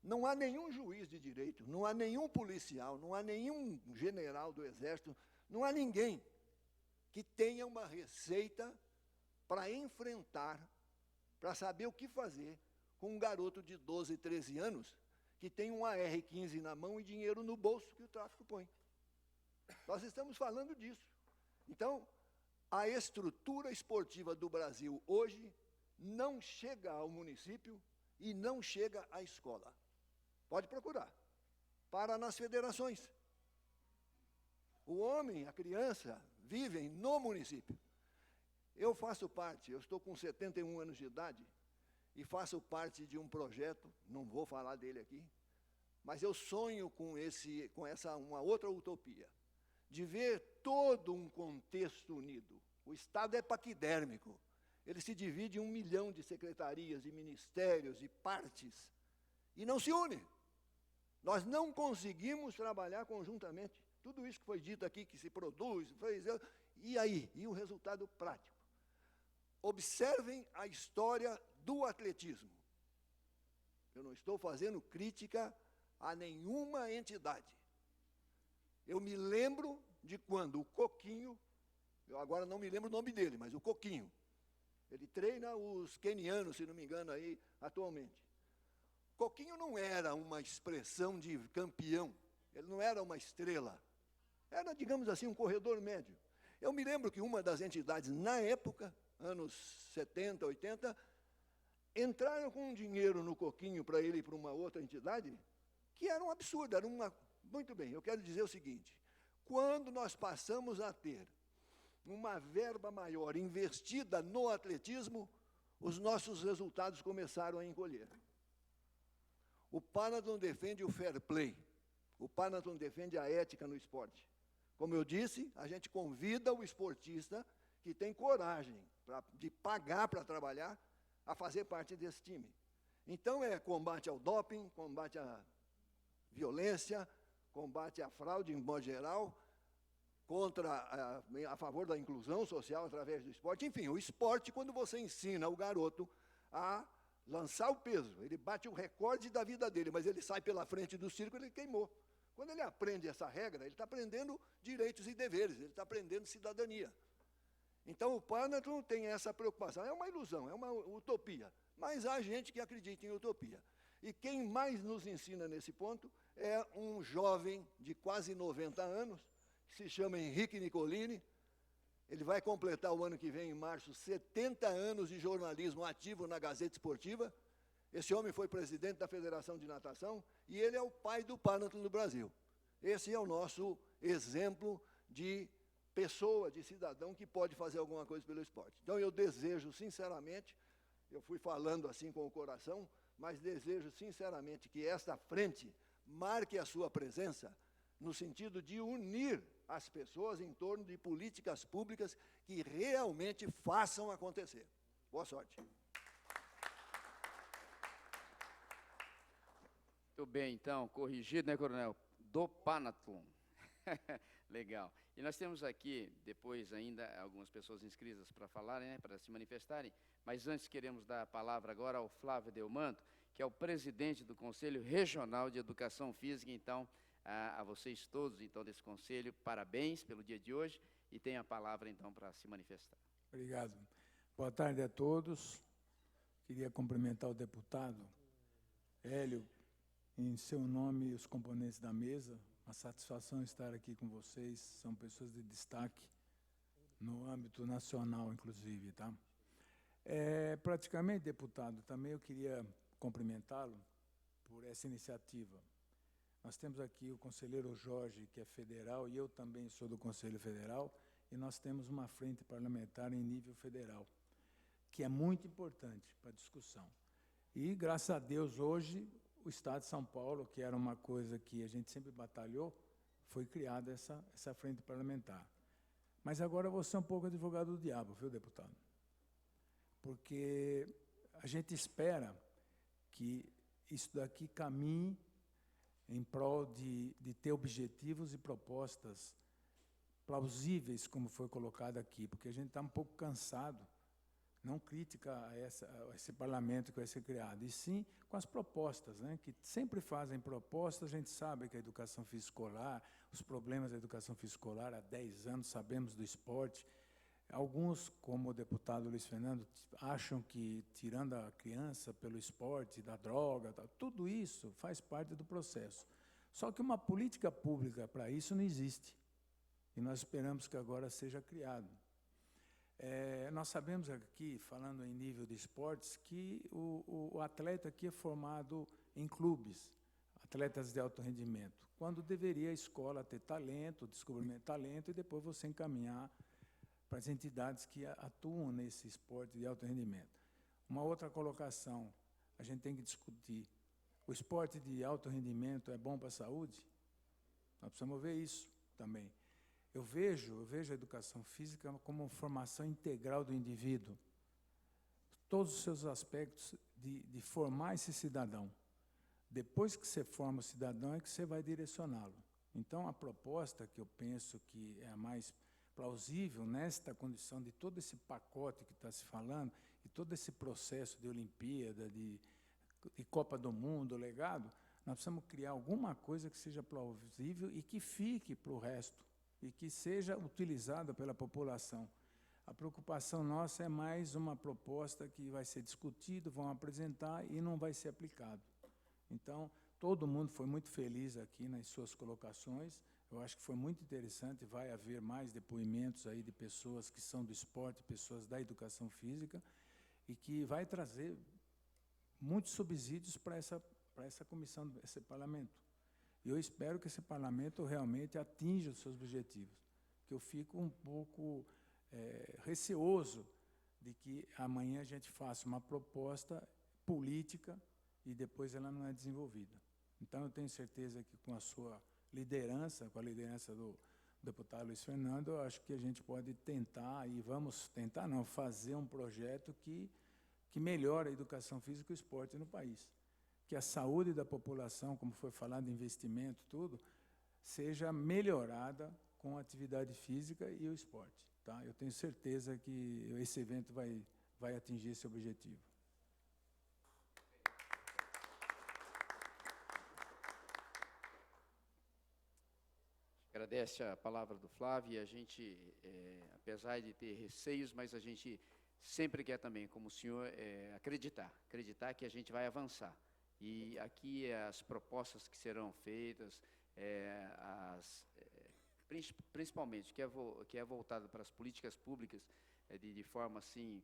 Não há nenhum juiz de direito, não há nenhum policial, não há nenhum general do Exército, não há ninguém que tenha uma receita para enfrentar, para saber o que fazer com um garoto de 12, 13 anos que tem um AR-15 na mão e dinheiro no bolso que o tráfico põe. Nós estamos falando disso. Então, a estrutura esportiva do Brasil hoje não chega ao município e não chega à escola. Pode procurar. Para nas federações. O homem, a criança, vivem no município. Eu faço parte, eu estou com 71 anos de idade, e faço parte de um projeto, não vou falar dele aqui, mas eu sonho com uma outra utopia, de ver todo um contexto unido. O Estado é paquidérmico, ele se divide em 1 milhão de secretarias, de ministérios, de partes, e não se une. Nós não conseguimos trabalhar conjuntamente. Tudo isso que foi dito aqui, que se produz, e aí? E o resultado prático? Observem a história do atletismo. Eu não estou fazendo crítica a nenhuma entidade. Eu me lembro de quando o Coquinho, eu agora não me lembro o nome dele, mas o Coquinho, ele treina os quenianos, se não me engano, aí atualmente. Coquinho não era uma expressão de campeão, ele não era uma estrela, era, digamos assim, um corredor médio. Eu me lembro que uma das entidades, na época, anos 70, 80, entraram com um dinheiro no Coquinho para ele ir para uma outra entidade, que era um absurdo, era uma... Muito bem, eu quero dizer o seguinte, quando nós passamos a ter uma verba maior investida no atletismo, os nossos resultados começaram a encolher. O Panathon defende o fair play, o Panathon defende a ética no esporte. Como eu disse, a gente convida o esportista que tem coragem de pagar para trabalhar, a fazer parte desse time. Então, é combate ao doping, combate à violência, combate à fraude, em modo geral, a favor da inclusão social através do esporte. Enfim, o esporte, quando você ensina o garoto a lançar o peso, ele bate o recorde da vida dele, mas ele sai pela frente do círculo, ele queimou. Quando ele aprende essa regra, ele está aprendendo direitos e deveres, ele está aprendendo cidadania. Então, o Panathon tem essa preocupação. É uma ilusão, é uma utopia, mas há gente que acredita em utopia. E quem mais nos ensina nesse ponto é um jovem de quase 90 anos, que se chama Henrique Nicolini. Ele vai completar o ano que vem, em março, 70 anos de jornalismo ativo na Gazeta Esportiva. Esse homem foi presidente da Federação de Natação e ele é o pai do Panathon no Brasil. Esse é o nosso exemplo de pessoa, de cidadão que pode fazer alguma coisa pelo esporte. Então, eu desejo, sinceramente, eu fui falando assim com o coração, mas desejo, sinceramente, que esta frente marque a sua presença no sentido de unir as pessoas em torno de políticas públicas que realmente façam acontecer. Boa sorte. Muito bem, então, corrigido, né, Coronel? Do Panathon. Legal. E nós temos aqui, depois ainda, algumas pessoas inscritas para falarem, né, para se manifestarem, mas antes queremos dar a palavra agora ao Flávio Delmanto, que é o presidente do Conselho Regional de Educação Física. Então, a vocês todos, então, desse conselho, parabéns pelo dia de hoje, e tem a palavra, então, para se manifestar. Obrigado. Boa tarde a todos. Queria cumprimentar o deputado Hélio, em seu nome e os componentes da mesa. Uma satisfação estar aqui com vocês, são pessoas de destaque no âmbito nacional, inclusive, tá? Praticamente, deputado, também eu queria cumprimentá-lo por essa iniciativa. Nós temos aqui o conselheiro Jorge, que é federal, e eu também sou do Conselho Federal, e nós temos uma frente parlamentar em nível federal, que é muito importante para a discussão. E, graças a Deus, hoje, o Estado de São Paulo, que era uma coisa que a gente sempre batalhou, foi criada essa frente parlamentar. Mas agora eu vou ser um pouco advogado do diabo, viu, deputado? Porque a gente espera que isso daqui caminhe em prol de ter objetivos e propostas plausíveis, como foi colocado aqui, porque a gente está um pouco cansado, não crítica a esse parlamento que vai ser criado, e sim com as propostas, né, que sempre fazem propostas. A gente sabe que a educação física escolar, os problemas da educação física escolar, há 10 anos sabemos do esporte. Alguns, como o deputado Luiz Fernando, acham que, tirando a criança pelo esporte, da droga, tudo isso faz parte do processo. Só que uma política pública para isso não existe, e nós esperamos que agora seja criado. Nós sabemos aqui, falando em nível de esportes, que o atleta aqui é formado em clubes, atletas de alto rendimento, quando deveria a escola ter talento, descobrimento de talento, e depois você encaminhar para as entidades que atuam nesse esporte de alto rendimento. Uma outra colocação, a gente tem que discutir, o esporte de alto rendimento é bom para a saúde? Nós precisamos ver isso também. Eu vejo a educação física como uma formação integral do indivíduo, todos os seus aspectos de formar esse cidadão. Depois que você forma o cidadão, é que você vai direcioná-lo. Então, a proposta que eu penso que é a mais plausível nesta condição de todo esse pacote que está se falando, e todo esse processo de Olimpíada, de Copa do Mundo, legado, nós precisamos criar alguma coisa que seja plausível e que fique para o resto, e que seja utilizada pela população. A preocupação nossa é mais uma proposta que vai ser discutida, vão apresentar e não vai ser aplicado. Então, todo mundo foi muito feliz aqui nas suas colocações. Eu acho que foi muito interessante, vai haver mais depoimentos aí de pessoas que são do esporte, pessoas da educação física, e que vai trazer muitos subsídios para essa comissão, esse parlamento. E eu espero que esse parlamento realmente atinja os seus objetivos, que eu fico um pouco receoso de que amanhã a gente faça uma proposta política e depois ela não é desenvolvida. Então, eu tenho certeza que com a sua liderança, com a liderança do deputado Luiz Fernando, eu acho que a gente pode tentar, e vamos tentar não, fazer um projeto que melhore a educação física e o esporte no país. Que a saúde da população, como foi falado, investimento, tudo, seja melhorada com a atividade física e o esporte. Tá? Eu tenho certeza que esse evento vai atingir esse objetivo. Agradece a palavra do Flávio, e a gente, apesar de ter receios, mas a gente sempre quer também, como o senhor, acreditar que a gente vai avançar. E aqui as propostas que serão feitas, principalmente, que é voltado para as políticas públicas, de forma assim,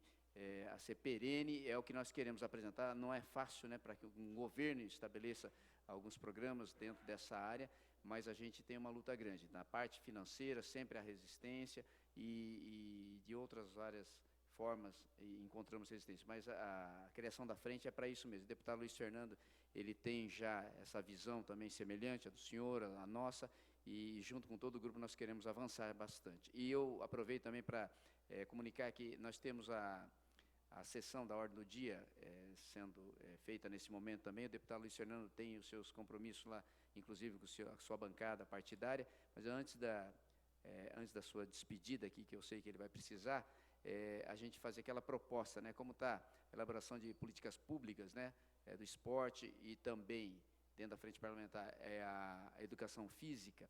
a ser perene, é o que nós queremos apresentar. Não é fácil, né, para que um governo estabeleça alguns programas dentro dessa área, mas a gente tem uma luta grande. Na parte financeira, sempre a resistência, e de outras várias formas encontramos resistência. Mas a criação da frente é para isso mesmo. O deputado Luiz Fernando, ele tem já essa visão também semelhante à do senhor, à nossa, e junto com todo o grupo nós queremos avançar bastante. E eu aproveito também para comunicar que nós temos a sessão da ordem do dia sendo feita nesse momento também. O deputado Luiz Fernando tem os seus compromissos lá, inclusive com a sua bancada partidária, mas antes da sua despedida aqui, que eu sei que ele vai precisar, a gente fazer aquela proposta, né, como está a elaboração de políticas públicas, né, do esporte, e também, dentro da frente parlamentar, a educação física.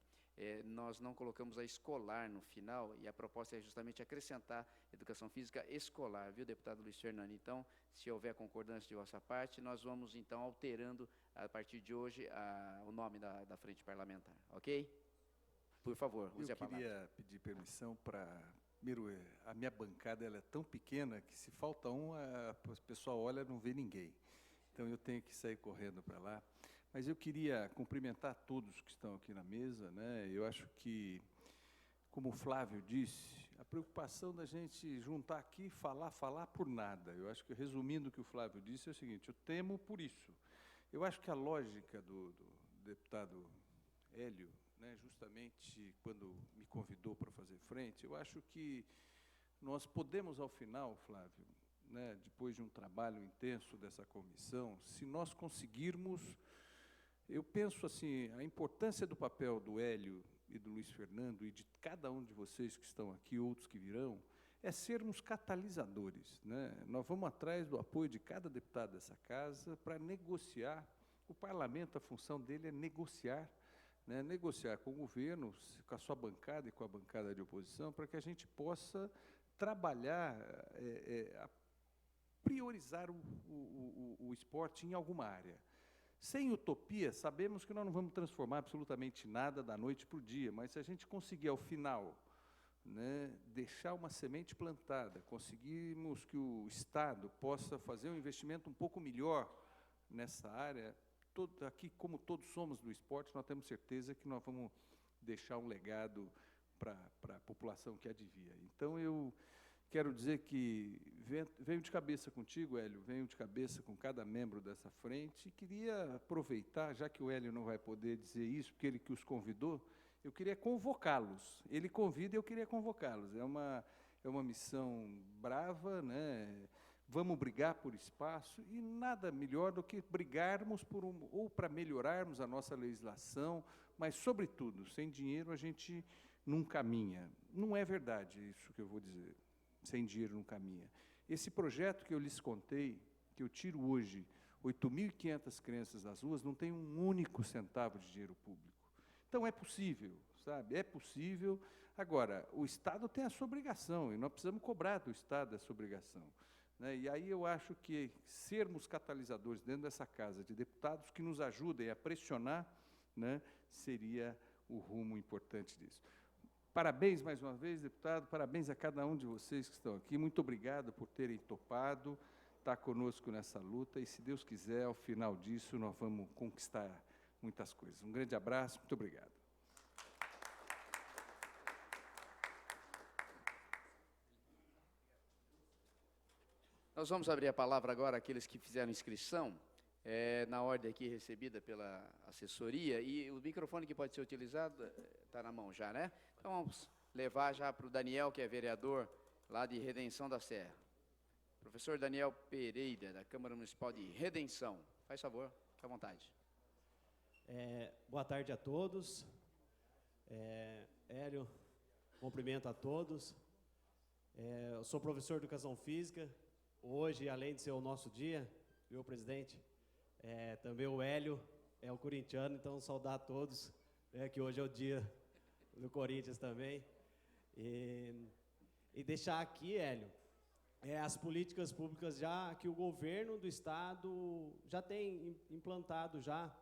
Nós não colocamos a escolar no final, e a proposta é justamente acrescentar educação física escolar, viu, deputado Luiz Fernando? Então, se houver concordância de vossa parte, nós vamos, então, alterando, a partir de hoje, o nome da frente parlamentar, ok? Por favor, use a palavra. Eu queria pedir permissão para... Primeiro, a minha bancada ela é tão pequena que, se falta o pessoal olha e não vê ninguém. Então, eu tenho que sair correndo para lá. Mas eu queria cumprimentar todos que estão aqui na mesa, né? Eu acho que, como o Flávio disse, a preocupação da gente juntar aqui, falar por nada. Eu acho que, resumindo o que o Flávio disse, é o seguinte: eu temo por isso. Eu acho que a lógica do deputado Hélio, né, justamente quando me convidou para fazer frente, eu acho que nós podemos, ao final, Flávio, né, depois de um trabalho intenso dessa comissão, se nós conseguirmos... Eu penso assim, a importância do papel do Hélio e do Luiz Fernando e de cada um de vocês que estão aqui, outros que virão, é sermos catalisadores, né? Nós vamos atrás do apoio de cada deputado dessa casa para negociar. O parlamento, a função dele é negociar, né? Negociar com o governo, com a sua bancada e com a bancada de oposição, para que a gente possa trabalhar, priorizar o esporte em alguma área. Sem utopia, sabemos que nós não vamos transformar absolutamente nada da noite para o dia, mas se a gente conseguir, ao final, né, deixar uma semente plantada, conseguirmos que o Estado possa fazer um investimento um pouco melhor nessa área, aqui, como todos somos do esporte, nós temos certeza que nós vamos deixar um legado para a população que advia. Então, eu quero dizer que venho de cabeça contigo, Hélio, venho de cabeça com cada membro dessa frente, e queria aproveitar, já que o Hélio não vai poder dizer isso, porque ele que os convidou, eu queria convocá-los. Ele convida e eu queria convocá-los. É uma missão brava, né? Vamos brigar por espaço, e nada melhor do que brigarmos ou para melhorarmos a nossa legislação, mas, sobretudo, sem dinheiro a gente não caminha. Não é verdade isso que eu vou dizer. Sem dinheiro não caminha. Esse projeto que eu lhes contei, que eu tiro hoje 8.500 crianças das ruas, não tem um único centavo de dinheiro público. Então, é possível, sabe? É possível. Agora, o Estado tem a sua obrigação, e nós precisamos cobrar do Estado essa obrigação, né? E aí eu acho que sermos catalisadores dentro dessa casa de deputados que nos ajudem a pressionar, né, seria o rumo importante disso. Parabéns mais uma vez, deputado, parabéns a cada um de vocês que estão aqui. Muito obrigado por terem topado estar conosco nessa luta, e, se Deus quiser, ao final disso, nós vamos conquistar muitas coisas. Um grande abraço, muito obrigado. Nós vamos abrir a palavra agora àqueles que fizeram inscrição, na ordem aqui recebida pela assessoria, e o microfone que pode ser utilizado está na mão já, né? Então, vamos levar já para o Daniel, que é vereador lá de Redenção da Serra. Professor Daniel Pereira, da Câmara Municipal de Redenção. Faz favor, fique à vontade. Boa tarde a todos. Hélio, cumprimento a todos. Eu sou professor de Educação Física. Hoje, além de ser o nosso dia, viu, presidente? Também o Hélio é o corintiano, então saudar a todos, que hoje é o dia do Corinthians também. E deixar aqui, Hélio, as políticas públicas já que o governo do Estado já tem implantado já,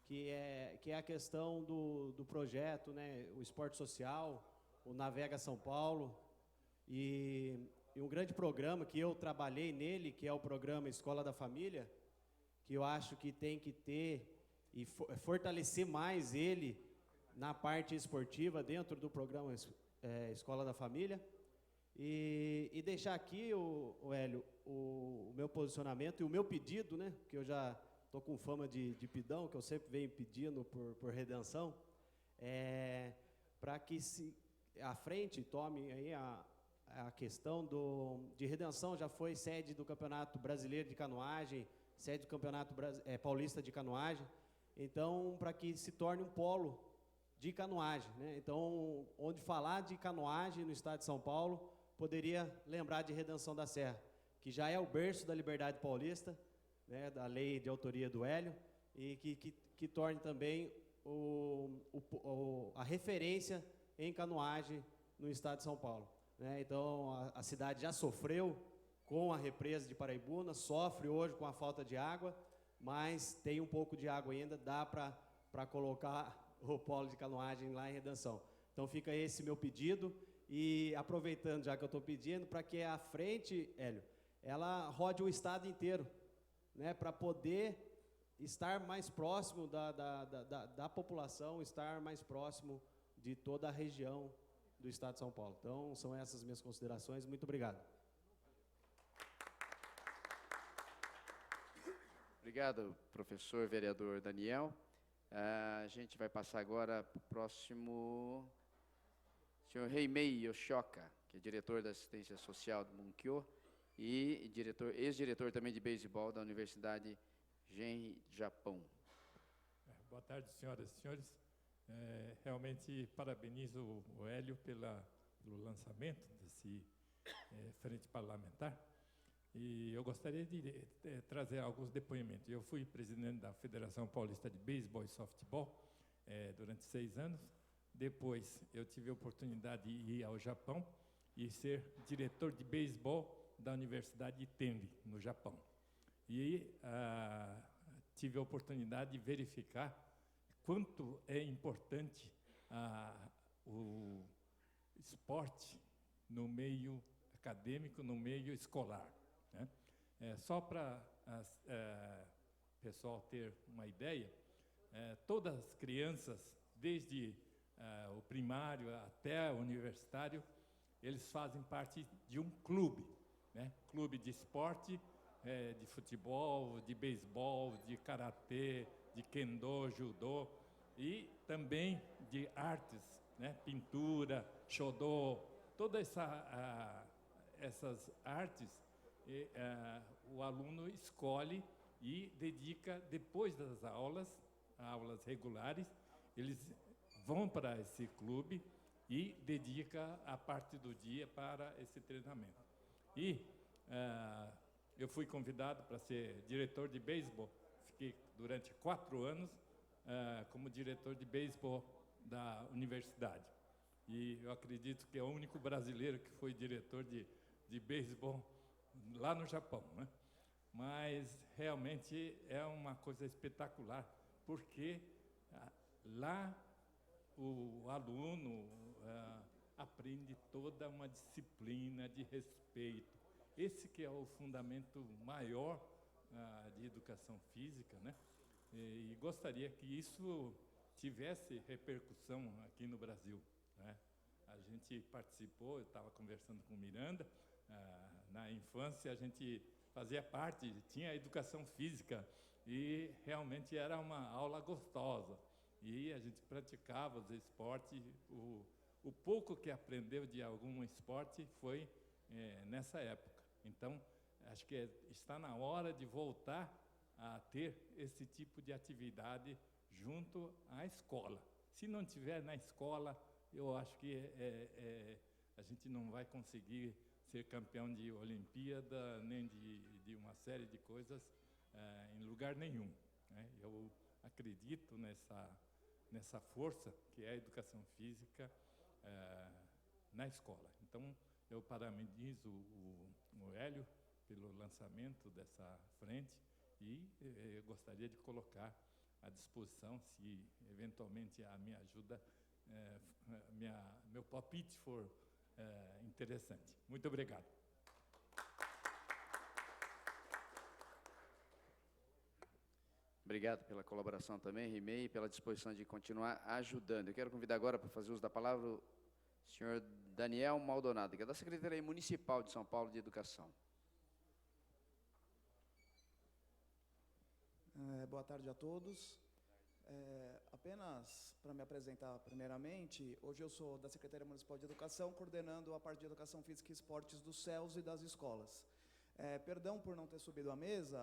que é a questão do projeto, né, o esporte social, o Navega São Paulo, e um grande programa que eu trabalhei nele, que é o programa Escola da Família, que eu acho que tem que ter e fortalecer mais ele na parte esportiva dentro do programa Escola da Família, e deixar aqui, o Hélio, o meu posicionamento e o meu pedido, né, que eu já estou com fama de pidão, que eu sempre venho pedindo por redenção, para que a frente tome aí a questão de Redenção. Já foi sede do Campeonato Brasileiro de Canoagem, sede do Campeonato Paulista de Canoagem, então, para que se torne um polo de canoagem, né? Então, onde falar de canoagem no estado de São Paulo, poderia lembrar de Redenção da Serra, que já é o berço da Liberdade Paulista, né, da lei de autoria do Hélio, e que torne também a referência em canoagem no estado de São Paulo, né? Então, a cidade já sofreu com a represa de Paraibuna, sofre hoje com a falta de água, mas tem um pouco de água ainda, dá para colocar o polo de canoagem lá em Redenção. Então, fica esse meu pedido, e aproveitando já que eu estou pedindo, para que a frente, Hélio, ela rode o estado inteiro, né, para poder estar mais próximo da população, estar mais próximo de toda a região do estado de São Paulo. Então, são essas minhas considerações. Muito obrigado. Obrigado, professor vereador Daniel. A gente vai passar agora para o próximo, senhor Reimei Yoshioka, que é diretor da assistência social do Munkyo e ex-diretor também de beisebol da Universidade Genri, Japão. Boa tarde, senhoras e senhores. Realmente parabenizo o Hélio pelo lançamento desse frente parlamentar. E eu gostaria de trazer alguns depoimentos. Eu fui presidente da Federação Paulista de Beisebol e Softball durante 6 anos. Depois, eu tive a oportunidade de ir ao Japão e ser diretor de beisebol da Universidade de Tenri, no Japão. E tive a oportunidade de verificar quanto é importante o esporte no meio acadêmico, no meio escolar, né? Só para o pessoal ter uma ideia, todas as crianças, desde o primário até o universitário, eles fazem parte de um clube, né? Clube de esporte, de futebol, de beisebol, de karatê, de kendo, judô, e também de artes, né? Pintura, shodô, todas essas artes, o aluno escolhe e dedica, depois das aulas regulares, eles vão para esse clube e dedica a parte do dia para esse treinamento. E eu fui convidado para ser diretor de beisebol, fiquei durante 4 anos como diretor de beisebol da universidade. E eu acredito que é o único brasileiro que foi diretor de beisebol lá no Japão, né? Mas realmente é uma coisa espetacular, porque lá o aluno aprende toda uma disciplina de respeito. Esse que é o fundamento maior de educação física, né? E gostaria que isso tivesse repercussão aqui no Brasil, né? A gente participou, eu estava conversando com o Miranda, na infância a gente fazia parte, tinha educação física e realmente era uma aula gostosa. E a gente praticava os esportes, o pouco que aprendeu de algum esporte foi nessa época. Então, acho que está na hora de voltar a ter esse tipo de atividade junto à escola. Se não tiver na escola, eu acho que a gente não vai conseguir ser campeão de Olimpíada, nem de uma série de coisas em lugar nenhum, né? Eu acredito nessa força que é a educação física na escola. Então, eu parabenizo o Hélio pelo lançamento dessa frente e gostaria de colocar à disposição, se eventualmente a minha ajuda, meu palpite for interessante. Muito obrigado. Obrigado pela colaboração também, Rimei, e pela disposição de continuar ajudando. Eu quero convidar agora para fazer uso da palavra o senhor Daniel Maldonado, que é da Secretaria Municipal de São Paulo de Educação. Boa tarde a todos. Apenas para me apresentar primeiramente, hoje eu sou da Secretaria Municipal de Educação, coordenando a parte de Educação Física e Esportes dos CELS e das escolas. Perdão por não ter subido à mesa,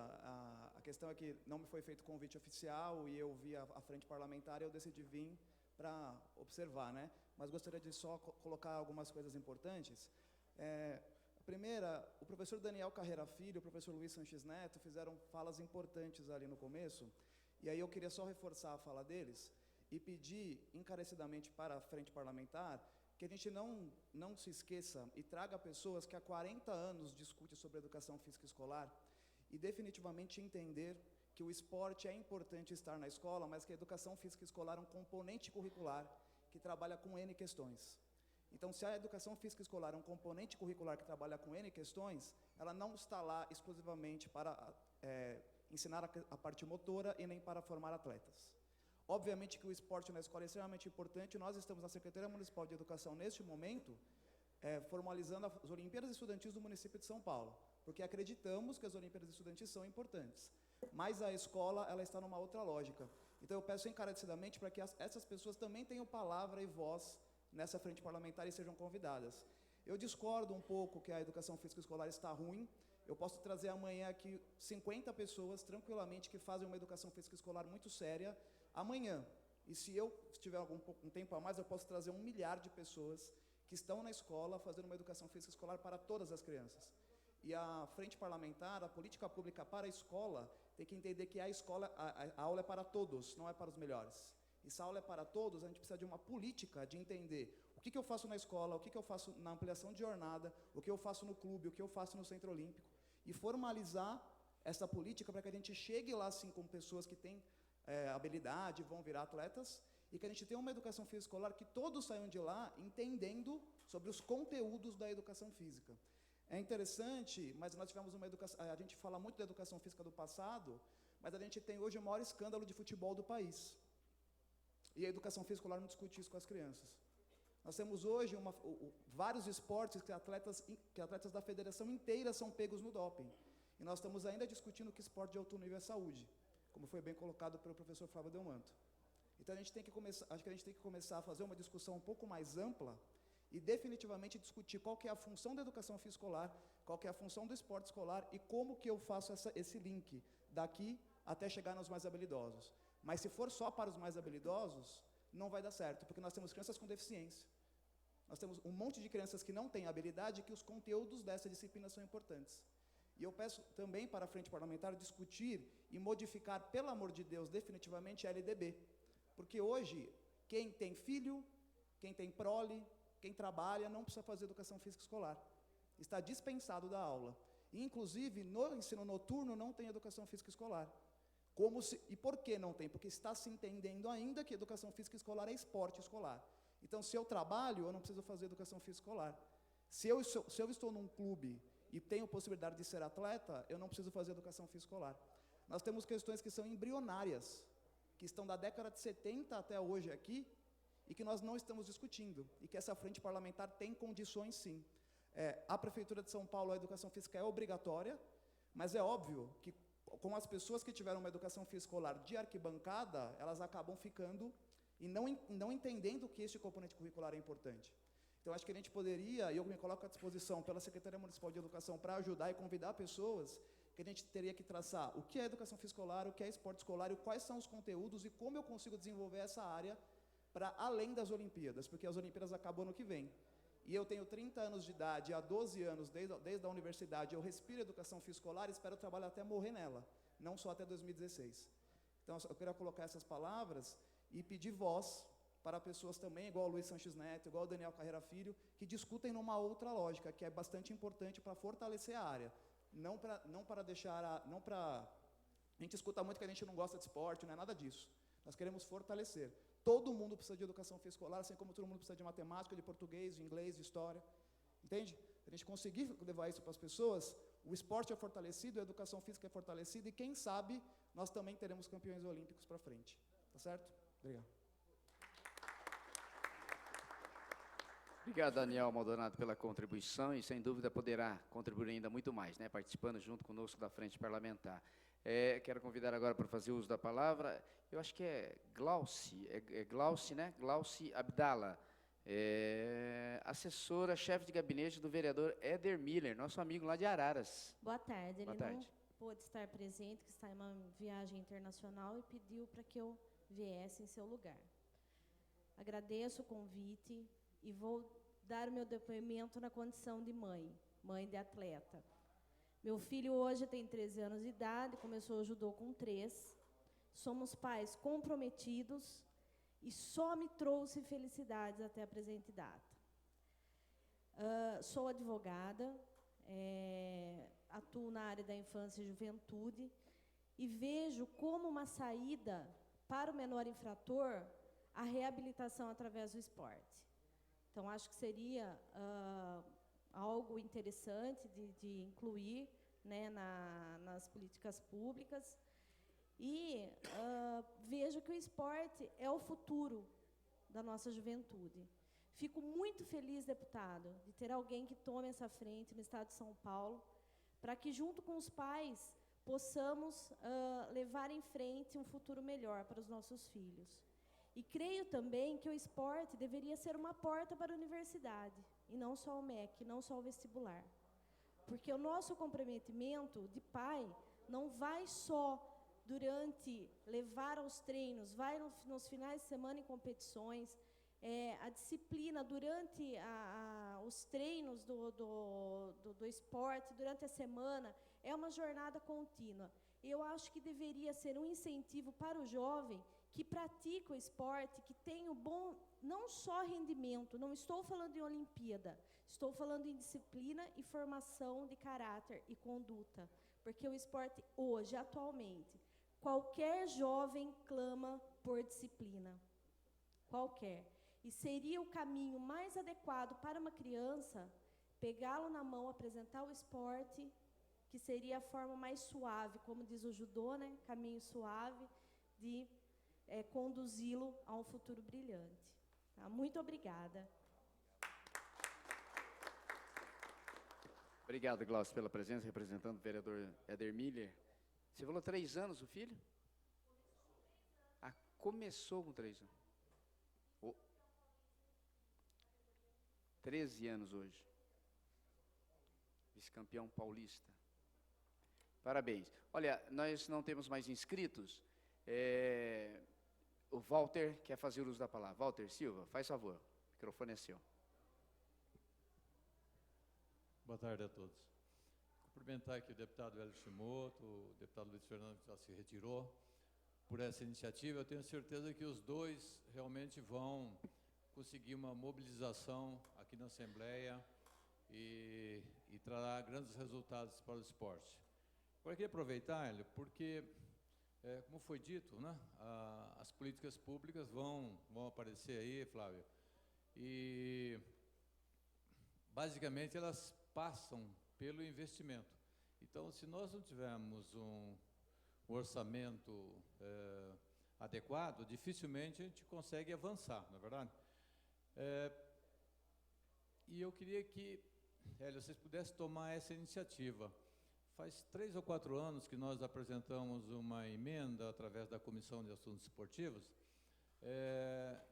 a questão é que não me foi feito convite oficial e eu vi a frente parlamentar e eu decidi vir para observar, né? Mas gostaria de só colocar algumas coisas importantes. A primeira, o professor Daniel Carreira Filho e o professor Luiz Sanches Neto fizeram falas importantes ali no começo, e aí eu queria só reforçar a fala deles e pedir encarecidamente para a frente parlamentar que a gente não se esqueça e traga pessoas que há 40 anos discutem sobre educação física escolar e definitivamente entender que o esporte é importante estar na escola, mas que a educação física escolar é um componente curricular que trabalha com N questões. Então, se a educação física escolar é um componente curricular que trabalha com N questões, ela não está lá exclusivamente para ensinar a parte motora e nem para formar atletas. Obviamente que o esporte na escola é extremamente importante. Nós estamos na Secretaria Municipal de Educação, neste momento, formalizando as Olimpíadas Estudantis do município de São Paulo, porque acreditamos que as Olimpíadas Estudantis são importantes. Mas a escola, ela está numa outra lógica. Então, eu peço encarecidamente para que essas pessoas também tenham palavra e voz nessa frente parlamentar e sejam convidadas. Eu discordo um pouco que a educação física escolar está ruim. Eu posso trazer amanhã aqui 50 pessoas, tranquilamente, que fazem uma educação física escolar muito séria. Amanhã, E se eu tiver um tempo a mais, eu posso trazer 1 milhar de pessoas que estão na escola fazendo uma educação física escolar para todas as crianças. E a frente parlamentar, a política pública para a escola, tem que entender que a aula é para todos, não é para os melhores. E se a aula é para todos, a gente precisa de uma política de entender o que eu faço na escola, o que eu faço na ampliação de jornada, o que eu faço no clube, o que eu faço no Centro Olímpico, e formalizar essa política para que a gente chegue lá, assim, com pessoas que têm habilidade, vão virar atletas, e que a gente tenha uma educação física escolar que todos saiam de lá entendendo sobre os conteúdos da educação física. É interessante, mas nós tivemos uma educação, a gente fala muito da educação física do passado, mas a gente tem hoje o maior escândalo de futebol do país. E a educação física escolar não discute isso com as crianças. Nós temos hoje vários esportes que atletas da federação inteira são pegos no doping. E nós estamos ainda discutindo que esporte de alto nível é saúde, como foi bem colocado pelo professor Flávio Delmanto. Então acho que a gente tem que começar a fazer uma discussão um pouco mais ampla e definitivamente discutir qual que é a função da educação física escolar, qual que é a função do esporte escolar e como que eu faço esse link daqui até chegar nos mais habilidosos. Mas se for só para os mais habilidosos, não vai dar certo, porque nós temos crianças com deficiência. Nós temos um monte de crianças que não têm habilidade e que os conteúdos dessa disciplina são importantes. E eu peço também para a frente parlamentar discutir e modificar, pelo amor de Deus, definitivamente a LDB. Porque hoje, quem tem filho, quem tem prole, quem trabalha, não precisa fazer educação física escolar. Está dispensado da aula. E, inclusive, no ensino noturno não tem educação física escolar. E por que não tem? Porque está se entendendo ainda que educação física escolar é esporte escolar. Então, se eu trabalho, eu não preciso fazer educação física escolar. Se eu estou num clube e tenho possibilidade de ser atleta, eu não preciso fazer educação física escolar. Nós temos questões que são embrionárias, que estão da década de 70 até hoje aqui, e que nós não estamos discutindo, e que essa frente parlamentar tem condições, sim. A Prefeitura de São Paulo, a educação física é obrigatória, mas é óbvio que com as pessoas que tiveram uma educação física escolar de arquibancada, elas acabam ficando e não entendendo que este componente curricular é importante. Então, acho que a gente poderia, e eu me coloco à disposição pela Secretaria Municipal de Educação para ajudar e convidar pessoas, que a gente teria que traçar o que é educação física escolar, o que é esporte escolar, e quais são os conteúdos e como eu consigo desenvolver essa área para além das Olimpíadas, porque as Olimpíadas acabam ano que vem. E eu tenho 30 anos de idade, há 12 anos, desde a universidade, eu respiro educação física escolar e espero trabalhar até morrer nela, não só até 2016. Então, eu queria colocar essas palavras e pedir voz para pessoas também, igual o Luiz Sanches Neto, igual o Daniel Carreira Filho, que discutem numa outra lógica, que é bastante importante para fortalecer a área. Não para deixar, a gente escuta muito que a gente não gosta de esporte, não é nada disso. Nós queremos fortalecer. Todo mundo precisa de educação física escolar, assim como todo mundo precisa de matemática, de português, de inglês, de história. Entende? Se a gente conseguir levar isso para as pessoas, o esporte é fortalecido, a educação física é fortalecida, e quem sabe nós também teremos campeões olímpicos para frente. Tá certo? Obrigado. Obrigado, Daniel Maldonado, pela contribuição, e sem dúvida poderá contribuir ainda muito mais, né, participando junto conosco da frente parlamentar. Quero convidar agora para fazer uso da palavra, eu acho que é Glauci, né? Glauci Abdala, assessora, chefe de gabinete do vereador Éder Miller, nosso amigo lá de Araras. Boa tarde. Boa Ele tarde. não pôde estar presente, que está em uma viagem internacional, e pediu para que eu viesse em seu lugar. Agradeço o convite e vou dar o meu depoimento na condição de mãe de atleta. Meu filho hoje tem 13 anos de idade, começou o judô com 3. Somos pais comprometidos e só me trouxe felicidades até a presente data. Sou advogada, atuo na área da infância e juventude e vejo como uma saída para o menor infrator a reabilitação através do esporte. Então, acho que seria algo interessante de incluir, né, nas políticas públicas. E vejo que o esporte é o futuro da nossa juventude. Fico muito feliz, deputado, de ter alguém que tome essa frente no Estado de São Paulo, para que, junto com os pais, possamos levar em frente um futuro melhor para os nossos filhos. E creio também que o esporte deveria ser uma porta para a universidade, e não só o MEC, não só o vestibular. Porque o nosso comprometimento de pai não vai só levar aos treinos, vai nos finais de semana em competições, a disciplina durante os treinos do esporte, durante a semana, é uma jornada contínua. Eu acho que deveria ser um incentivo para o jovem que pratica o esporte, que tem o bom, não só rendimento, não estou falando em Olimpíada, estou falando em disciplina e formação de caráter e conduta, porque o esporte hoje, atualmente, qualquer jovem clama por disciplina, qualquer. E seria o caminho mais adequado para uma criança pegá-lo na mão, apresentar o esporte, que seria a forma mais suave, como diz o judô, né? Caminho suave de conduzi-lo a um futuro brilhante. Tá? Muito obrigada. Obrigado, Glaucio, pela presença, representando o vereador Éder Miller. Você falou 3 anos, o filho? Começou com 3 anos. 13 anos hoje. Vice-campeão paulista. Parabéns. Olha, nós não temos mais inscritos. O Walter quer fazer uso da palavra. Walter Silva, faz favor. O microfone é seu. Boa tarde a todos. Cumprimentar aqui o deputado Hélio Shimoto, o deputado Luiz Fernando, que já se retirou, por essa iniciativa. Eu tenho certeza que os dois realmente vão conseguir uma mobilização aqui na Assembleia e trará grandes resultados para o esporte. Agora, eu queria aproveitar, Hélio, porque, como foi dito, né, as políticas públicas vão aparecer aí, Flávio, e, basicamente, elas passam pelo investimento. Então, se nós não tivermos um orçamento adequado, dificilmente a gente consegue avançar, não é verdade? E eu queria que, Hélio, vocês pudessem tomar essa iniciativa. Faz 3 ou 4 anos que nós apresentamos uma emenda através da Comissão de Assuntos Esportivos,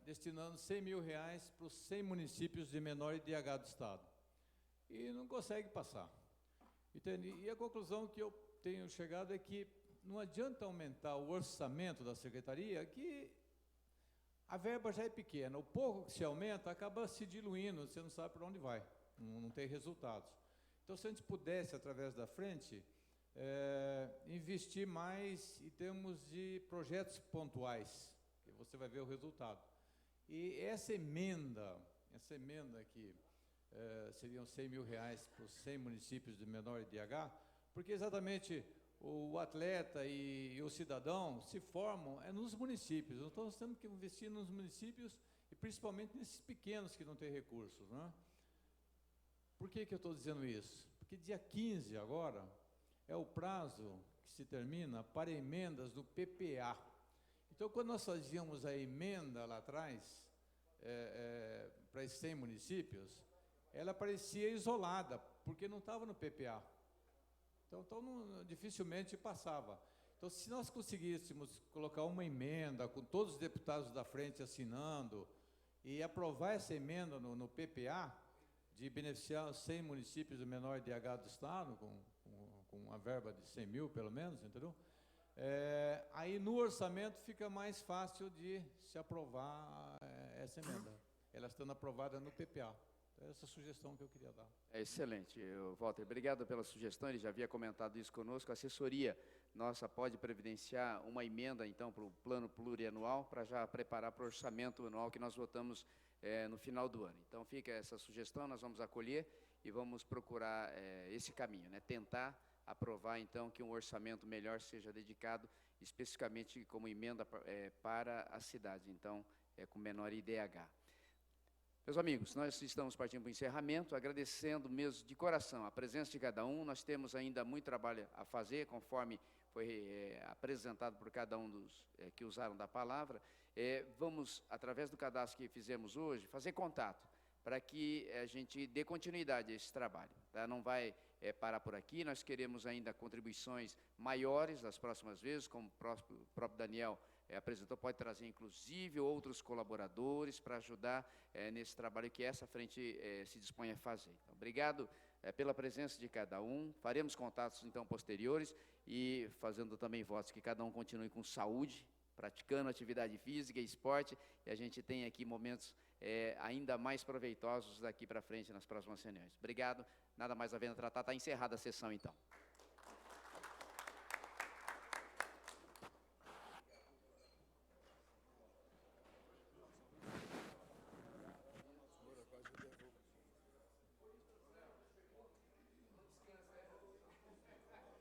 destinando R$100.000 para os 100 municípios de menor IDH do Estado. E não consegue passar. Entende? E a conclusão que eu tenho chegado é que não adianta aumentar o orçamento da Secretaria, que a verba já é pequena. O pouco que se aumenta acaba se diluindo, você não sabe para onde vai, não tem resultados. Então, se a gente pudesse, através da frente, investir mais em termos de projetos pontuais, que você vai ver o resultado. E essa emenda aqui, seriam R$100.000 para os 100 municípios de menor IDH, porque exatamente o atleta e o cidadão se formam nos municípios. Então, nós temos que investir nos municípios e principalmente nesses pequenos que não têm recursos, né? Por que eu estou dizendo isso? Porque dia 15 agora é o prazo que se termina para emendas do PPA. Então, quando nós fazíamos a emenda lá atrás, para esses 100 municípios, ela parecia isolada, porque não estava no PPA. Então dificilmente passava. Então, se nós conseguíssemos colocar uma emenda, com todos os deputados da frente assinando, e aprovar essa emenda no PPA, de beneficiar os 100 municípios do menor IDH do Estado, com uma verba de 100 mil, pelo menos, entendeu? Aí no orçamento fica mais fácil de se aprovar essa emenda, ela estando aprovada no PPA. Essa sugestão que eu queria dar. Excelente, Walter. Obrigado pela sugestão. Ele já havia comentado isso conosco. A assessoria nossa pode previdenciar uma emenda, então, para o plano plurianual, para já preparar para o orçamento anual que nós votamos no final do ano. Então, fica essa sugestão, nós vamos acolher e vamos procurar esse caminho, né? Tentar aprovar, então, que um orçamento melhor seja dedicado especificamente como emenda para as cidades, então, com menor IDH. Meus amigos, nós estamos partindo para o encerramento, agradecendo mesmo de coração a presença de cada um. Nós temos ainda muito trabalho a fazer, conforme foi apresentado por cada um dos que usaram da palavra. Vamos, através do cadastro que fizemos hoje, fazer contato para que a gente dê continuidade a esse trabalho. Tá? Não vai parar por aqui, nós queremos ainda contribuições maiores das próximas vezes, como o próprio Daniel apresentou, pode trazer inclusive outros colaboradores para ajudar nesse trabalho que essa frente se dispõe a fazer. Então, obrigado pela presença de cada um. Faremos contatos, então, posteriores e fazendo também votos que cada um continue com saúde, praticando atividade física e esporte, e a gente tem aqui momentos ainda mais proveitosos daqui para frente nas próximas reuniões. Obrigado. Nada mais havendo a tratar, está encerrada a sessão, então.